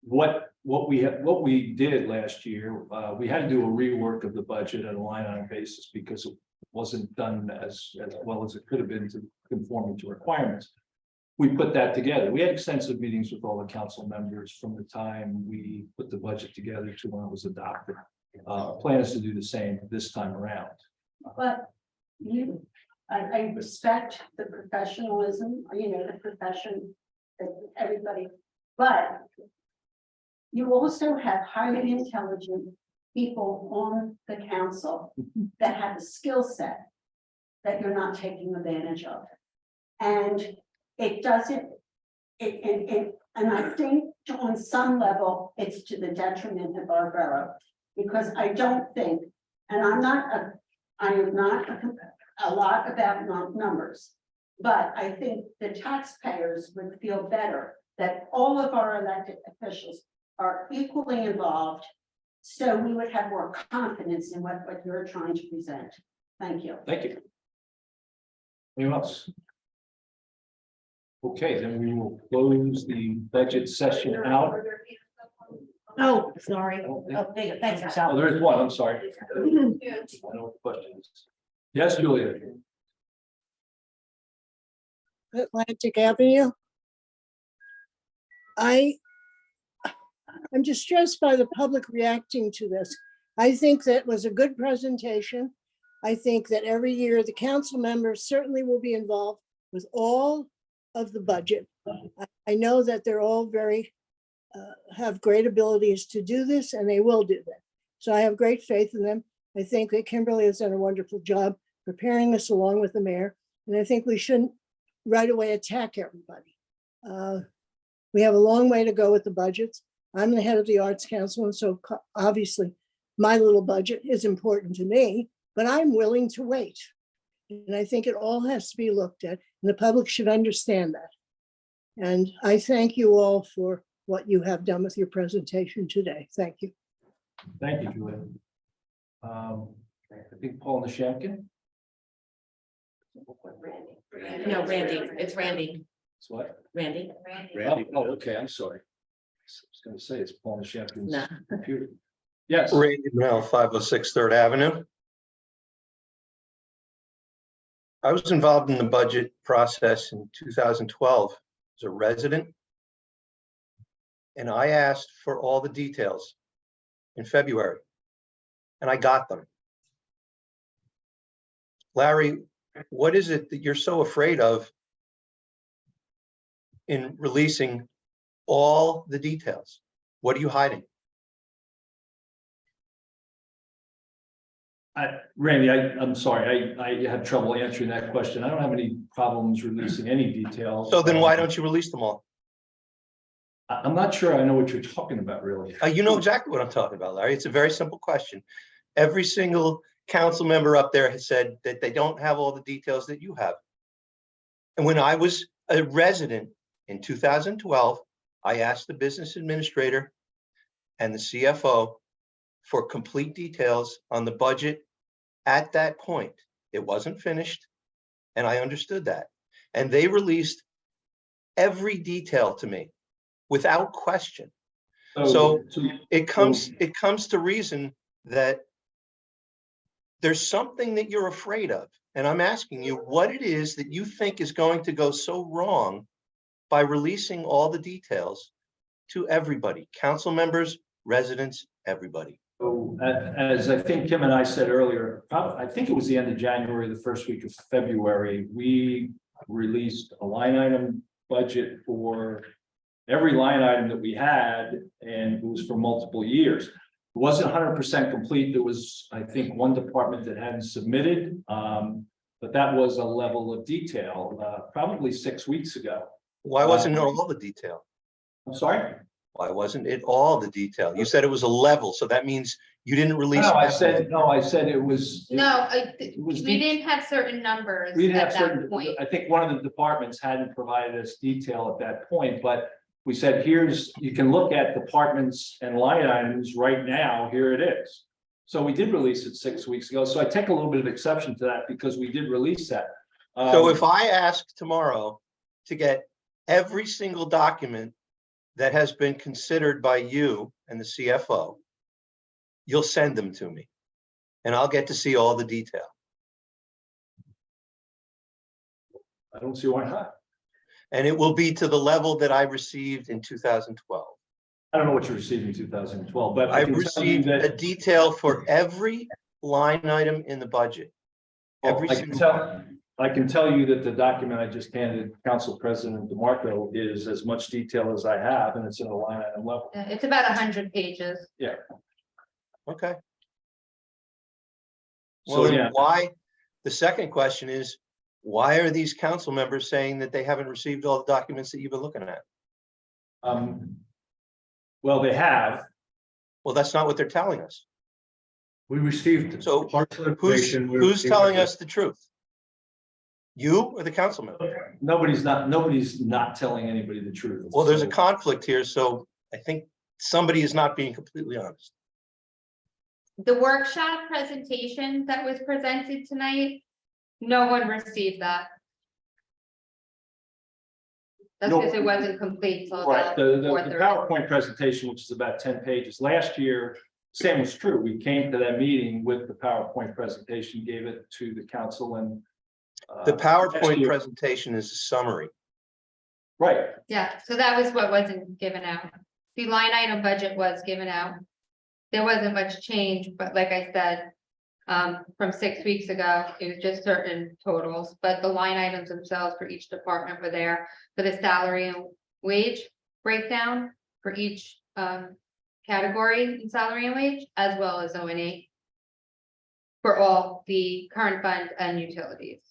What we did last year, we had to do a rework of the budget on a line item basis because it wasn't done as well as it could have been to conforming to requirements. We put that together. We had extensive meetings with all the council members from the time we put the budget together to when it was adopted. Plan is to do the same this time around. But I respect the professionalism, the profession that everybody, but you also have highly intelligent people on the council that have a skill set that you're not taking advantage of. And it doesn't, and I think on some level, it's to the detriment of our borough. Because I don't think, and I am not a lot about numbers, but I think the taxpayers would feel better that all of our elected officials are equally involved. So we would have more confidence in what you're trying to present. Thank you. Thank you. Anyone else? Okay, then we will close the budget session out. Oh, sorry. I don't think- Oh, there you go. Thanks, Oh, Michelle. there is one, I'm sorry. No questions. Yes, Julia. Atlantic Avenue. I'm distressed by the public reacting to this. I think that was a good presentation. I think that every year the council members certainly will be involved with all of the budget. I know that they're all very, have great abilities to do this and they will do that. So I have great faith in them. I think that Kimberly has done a wonderful job preparing this along with the mayor. And I think we shouldn't right away attack everybody. We have a long way to go with the budgets. I'm the head of the Arts Council, and so obviously my little budget is important to me, but I'm willing to wait. And I think it all has to be looked at, and the public should understand that. And I thank you all for what you have done with your presentation today. Thank you. Thank you, Julia. I think Paul Nishamkin. No, Randy, it's Randy. It's what? Randy. Oh, okay, I'm sorry. I was gonna say it's Paul Nishamkin's No. computer. Yes. Randy Bell, 506 Third Avenue. I was involved in the budget process in 2012 as a resident. And I asked for all the details in February, and I got them. Larry, what is it that you're so afraid of in releasing all the details? What are you hiding? Randy, I'm sorry, I had trouble answering that question. I don't have any problems releasing any details. So then why don't you release them all? I'm not sure I know what you're talking about, really. You know exactly what I'm talking about, Larry. It's a very simple question. Every single council member up there has said that they don't have all the details that you have. And when I was a resident in 2012, I asked the business administrator and the CFO for complete details on the budget at that point. It wasn't finished, and I understood that. And they released every detail to me without question. So it comes to reason that there's something that you're afraid of. And I'm asking you what it is that you think is going to go so wrong by releasing all the details to everybody, council members, residents, everybody. So, as I think Kim and I said earlier, I think it was the end of January, the first week of February, we released a line item budget for every line item that we had, and it was for multiple years. It wasn't 100% complete. There was, I think, one department that hadn't submitted, but that was a level of detail, probably 6 weeks ago. Why wasn't it all the detail? I'm sorry? Why wasn't it all the detail? You said it was a level, so that means you didn't release. No, I said it was. No, was we deep. didn't have certain numbers We didn't have at that certain, point. I think one of the departments hadn't provided us detail at that point, but we said, you can look at departments and line items right now, here it is. So we did release it 6 weeks ago, so I take a little bit of exception to that because we did release that. So if I ask tomorrow to get every single document that has been considered by you and the CFO, you'll send them to me and I'll get to see all the detail. I don't see why not. And it will be to the level that I received in 2012. I don't know what you received in 2012, but I can tell you received that- a detail for every line item in the budget. Every I can single tell, one. I can tell you that the document I just handed Council President DeMarco is as much detail as I have, and it's in a line item level. It's about 100 pages. Okay. So, Well, then yeah. why, the second question is, why are these council members saying that they haven't received all the documents that you've been looking at? Well, they have. Well, that's not what they're telling us. We received So partial Who's, information. who's telling us the truth? You or the council member? Nobody's not telling anybody the truth. Well, there's a So- conflict here, so I think somebody is not being completely honest. The workshop presentation that was presented tonight, no one received that. That's No. because it wasn't complete till Right, about the 4:30. PowerPoint presentation, which is about 10 pages, last year, same was true. We came to that meeting with the PowerPoint presentation, gave it to the council and. The last PowerPoint year- presentation is a summary. Right, Yeah, so that was what wasn't given out. The line item budget was given out. There wasn't much change, but like I said, from 6 weeks ago, it was just certain totals, but the line items themselves for each department were there for the salary and wage breakdown for each category in salary and wage, as well as O&E for all the current fund and utilities.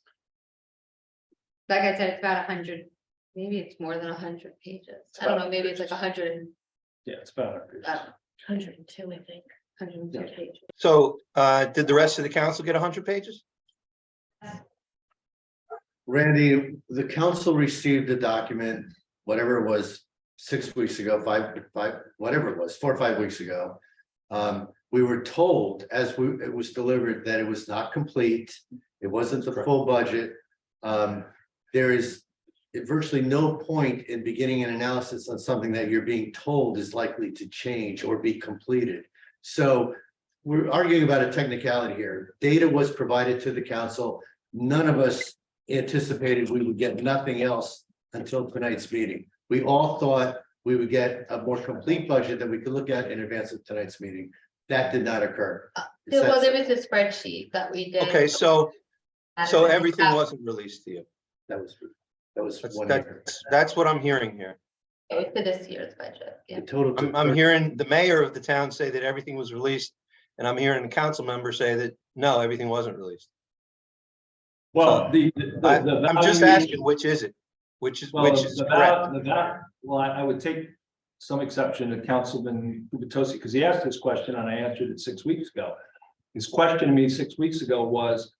Like I said, it's about 100, maybe it's more than 100 pages. I don't know, maybe it's like 100, yeah, it's about. I don't know, 102, I think, 102 pages. So did the rest of the council get 100 pages? Randy, the council received a document, whatever it was, 6 weeks ago, whatever it was, 4 or 5 weeks ago. We were told it was delivered that it was not complete. It wasn't the full budget. There is virtually no point in beginning an analysis on something that you're being told is likely to change or be completed. So we're arguing about a technicality here. Data was provided to the council. None of us anticipated we would get nothing else until tonight's meeting. We all thought we would get a more complete budget that we could look at in advance of tonight's meeting. That did not occur. Well, there was a spreadsheet that we did. Okay, so everything wasn't released to you. That was one year. That's what I'm hearing here. It was for this year's budget, yeah. The total. I'm hearing the mayor of the town say that everything was released, and I'm hearing the council member say that, no, everything wasn't released. Well, I'm just asking, which is it? Which is correct? Well, I would take some exception to Councilman Kubatosi, because he asked this question and I answered it 6 weeks ago. His question to me 6 weeks ago was,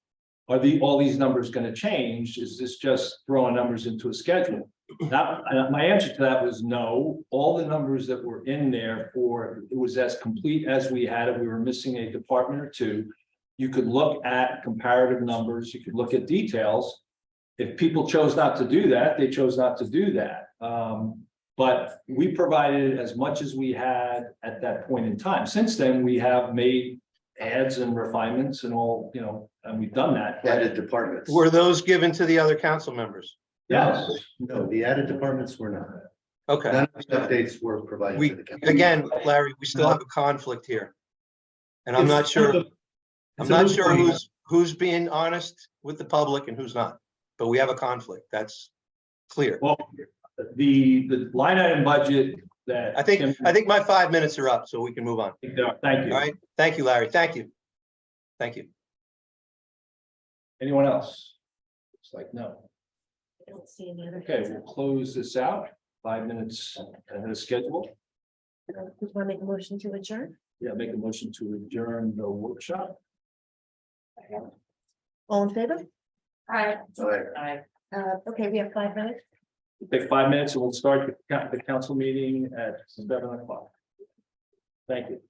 are all these numbers going to change? Is this just throwing numbers into a schedule? My answer to that was no. All the numbers that were in there it was as complete as we had it. We were missing a department or two. You could look at comparative numbers. You could look at details. If people chose not to do that, they chose not to do that. But we provided as much as we had at that point in time. Since then, we have made adds and refinements and all, you know, and we've done that. Added departments. Were those given to the other council members? Yes, No, the added departments were not. Okay. None of the updates were provided We, to the council. again, Larry, we still have a conflict here. And I'm not sure, who's being honest with the public and who's not, but we have a conflict. That's clear. well, the line item budget that. I think my 5 minutes are up, so we can move on. Thank All you. right. Thank you, Larry. Thank you. Thank you. Anyone else? Looks like no. I don't see any other. Okay, we'll close this out. 5 minutes ahead of schedule. Want to make a motion to adjourn? Yeah, make a motion to adjourn the workshop. All in favor? Alright, All right. Okay, we have 5 minutes. Take 5 minutes and we'll start the council meeting at 7:00. Thank you.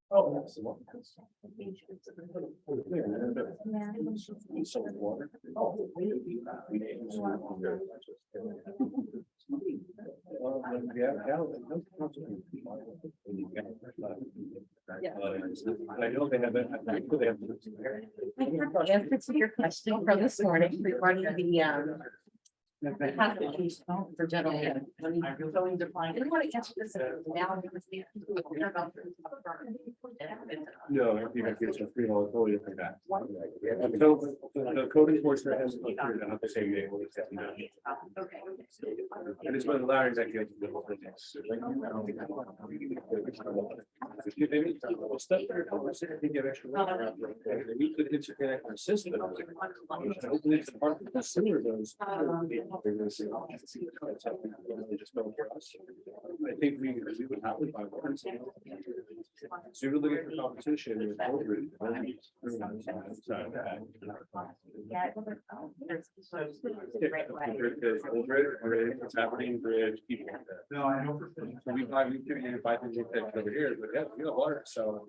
Oh, that's the one. I know they have that. Answer to your question from this morning regarding the for general. I didn't want to answer this now because we. No, I think I get some free all totally different that. So the code enforcement has to approve it on the same day. Okay. And it's when Larry's actually. The whole thing. We could interconnect our system. Hopefully it's part of the consumer those. I think we would have to buy one. So you're looking for competition. It's happening, bridge, people. No, I know. For sure. So we can buy things like that over here, but yeah, we got water, so.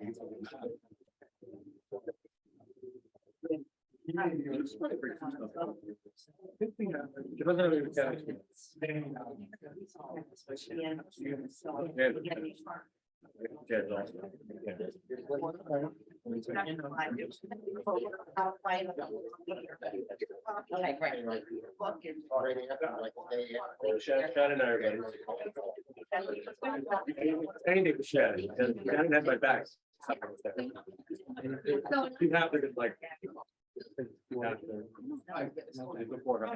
Chad and I are getting. Anything to Chad, Chad had my back. You have to like. Before.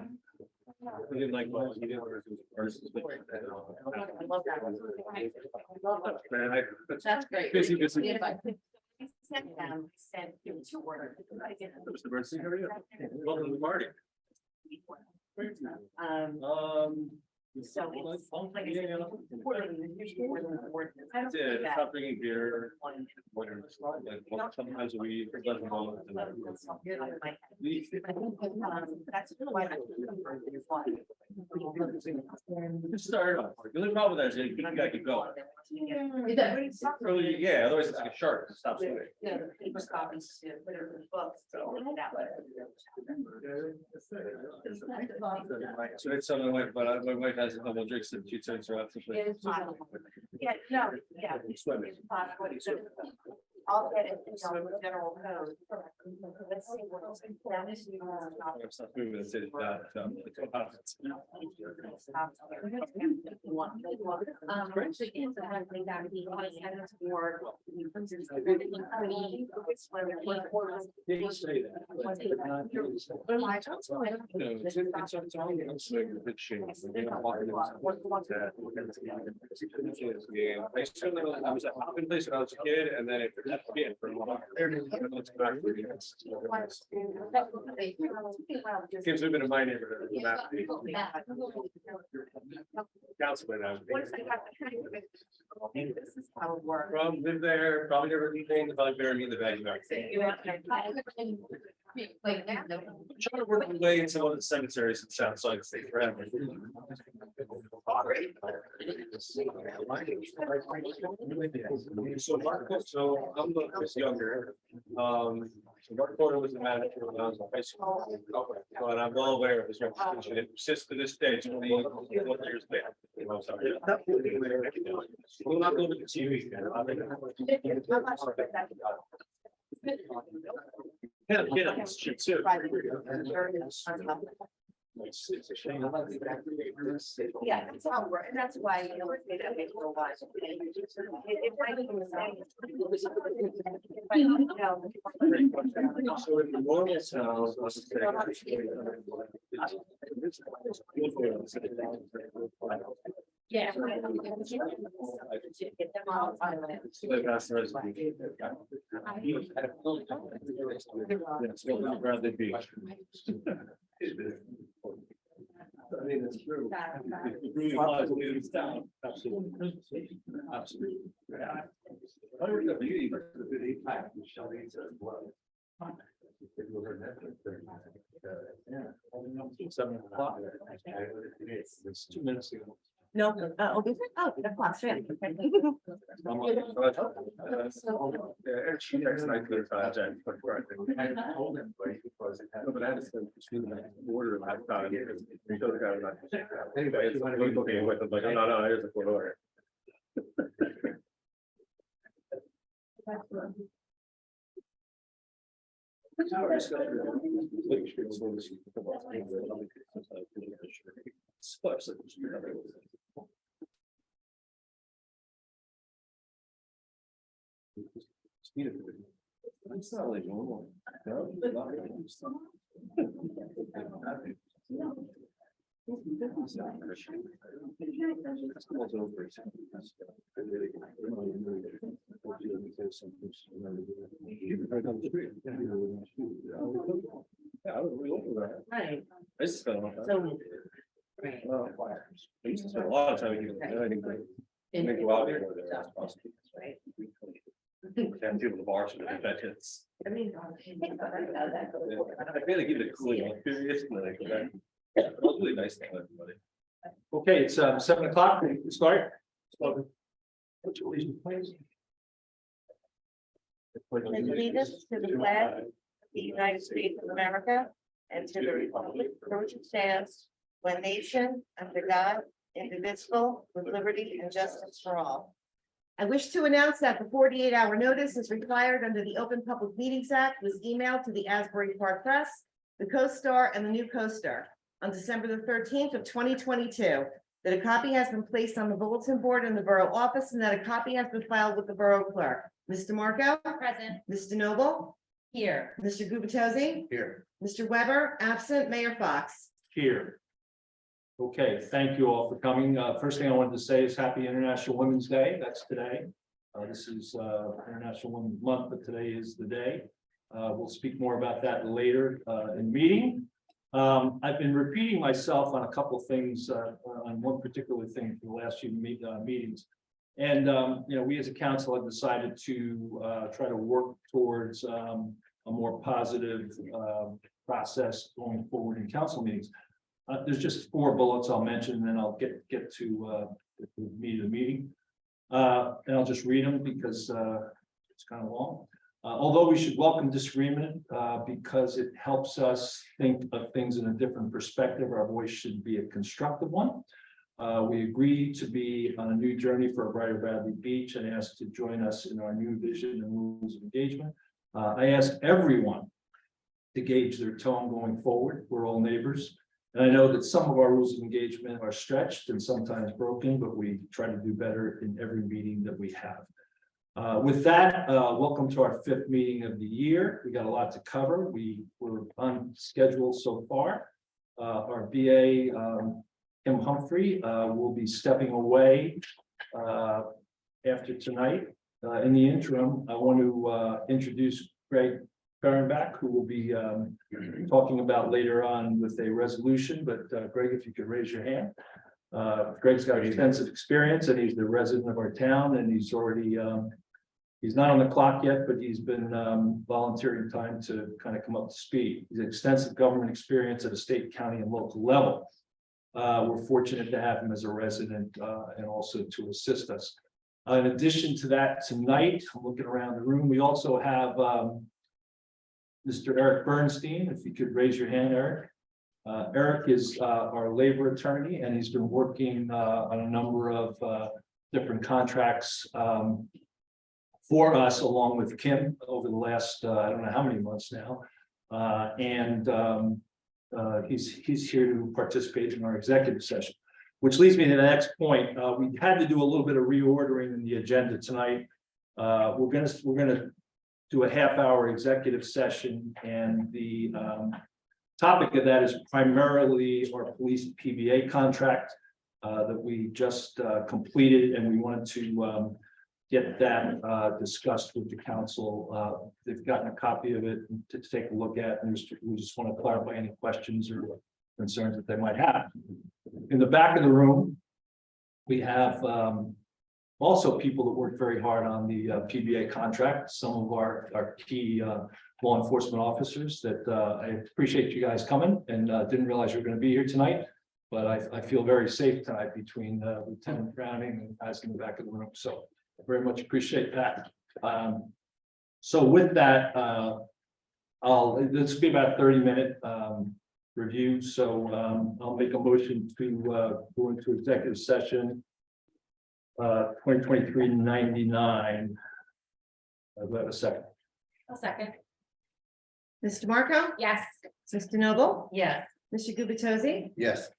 He didn't like, well, he didn't. Man, That's great. Busy. Sent them, sent him to work. What's the birthday? How are you? Welcome to the party. So it's like I said, Yeah, stop drinking beer. Sometimes we. That's why. Just start off. The only problem with that is that you gotta keep going. Yeah, otherwise it's like a shark, it stops moving. Yeah, the paper copies, put it in the books. So it's something like, but my wife has a couple of drinks and she turns her off. Yeah, no, yeah. It's possible. I'll get it in the general code. Let's see what else. Stuff moving, it's that. I was at Hopkins Place when I was a kid, and then it Kids live in my neighborhood. Councilman. This is how it works. From live there, probably never anything, probably better me in the backyard. Trying to work my way in some of the cemeteries in South Side of State forever. So I'm just younger. So Mark Porter was the manager when I was in high school. But I'm well aware of his reputation. It persists to this day, 21 years later. I'm sorry. We're not going to the TV. Yeah, it's true too. It's a shame. Yeah, that's how, and that's why, you know, they don't make it a lot. It might be the same. So in the normal town, Yeah. Bradley Beach. I mean, it's true. It really was, it was down. Absolutely. Absolutely. Seven o'clock. It's 2 minutes ago. No, oh, that's last year. She next night to the project. But I just order of that time. Anyway, it's okay with them, like, no, here's a court order. It's not like normal. Yeah, I was really over that. Right. I used to spend a lot of time. So. I used to spend a lot of time. Make a lot of it there as possible. Can't deal with the bars with the hits. I mean. I feel like give it a cooling period. It was really nice to have everybody. Okay, it's 7 o'clock, we can start. Allegiance to the flag of the United States of America and to the republic for which it stands, one nation, under God, indivisible, with liberty and justice for all. I wish to announce that the 48-hour notice is required under the Open Public Meetings Act was emailed to the Asbury Park Press, the Co-Star, and the New Co-Star on December the 13th of 2022, that a copy has been placed on the bulletin board in the borough office and that a copy has been filed with the borough clerk. Mr. Marco? Present. Mr. Noble? Here. Mr. Gubatose? Here. Mr. Weber, absent. Mayor Fox. Here. Okay, thank you all for coming. First thing I wanted to say is Happy International Women's Day. That's today. This is International Women's Month, but today is the day. We'll speak more about that later in meeting. I've been repeating myself on a couple of things, on one particular thing for the last few meetings. And, you know, we as a council have decided to try to work towards a more positive process going forward in council meetings. There's just 4 bullets I'll mention, and then I'll get to the meat of the meeting. And I'll just read them because it's kind of long. Although we should welcome disagreement because it helps us think of things in a different perspective, our voice should be a constructive one. We agree to be on a new journey for a brighter Bradley Beach and ask to join us in our new vision and rules of engagement. I ask everyone to gauge their tone going forward. We're all neighbors. And I know that some of our rules of engagement are stretched and sometimes broken, but we try to do better in every meeting that we have. With that, welcome to our 5th meeting of the year. We got a lot to cover. We were on schedule so far. Our BA, Kim Humphrey, will be stepping away after tonight. In the interim, I want to introduce Greg Berenbach, who will be talking about later on with a resolution, but Greg, if you could raise your hand. Greg's got extensive experience and he's the resident of our town and he's already, he's not on the clock yet, but he's been volunteering time to kind of come up to speed. He's extensive government experience at a state, county and local level. We're fortunate to have him as a resident and also to assist us. In addition to that, tonight, I'm looking around the room, we also have Mr. Eric Bernstein, if you could raise your hand, Eric. Eric is our labor attorney and he's been working on a number of different contracts for us along with Kim over the last, I don't know how many months now. He's here to participate in our executive session, which leads me to the next point. We had to do a little bit of reordering in the agenda tonight. We're gonna do a half-hour executive session, and the topic of that is primarily our police PBA contract that we just completed, and we wanted to get that discussed with the council. They've gotten a copy of it to take a look at, and we just want to clarify any questions or concerns that they might have. In the back of the room, we have also people that worked very hard on the PBA contract, some of our key law enforcement officers that I appreciate you guys coming and didn't realize you were going to be here tonight. But I feel very safe tonight between Lieutenant Browning and guys in the back of the room. So I very much appreciate that. So with that, this will be about 30-minute review. So I'll make a motion to go into executive session 2023-99. Do I have a second? A second. Mr. Marco? Yes. Mr. Noble? Yes. Mr. Gubatose? Yes.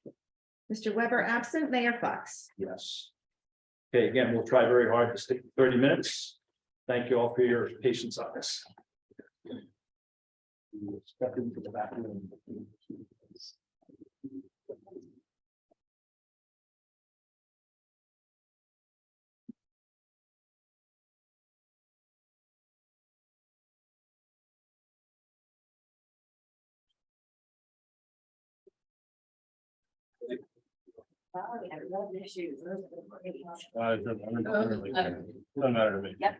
Mr. Weber absent, Mayor Fox. Yes. Okay, again, we'll try very hard to stick to 30 minutes. Thank you all for your patience on this. Step into the back room. Doesn't matter to me. Yep.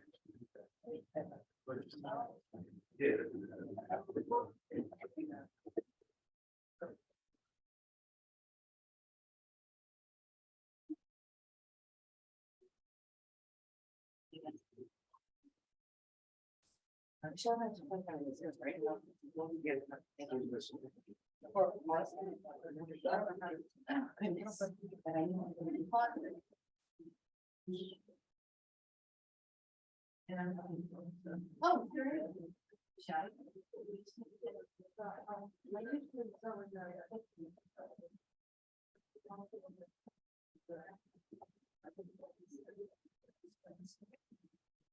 I'm sure that's what that is, right? Goodness. But I know I'm gonna be hot. And I'm. Oh, there it is. Shall I?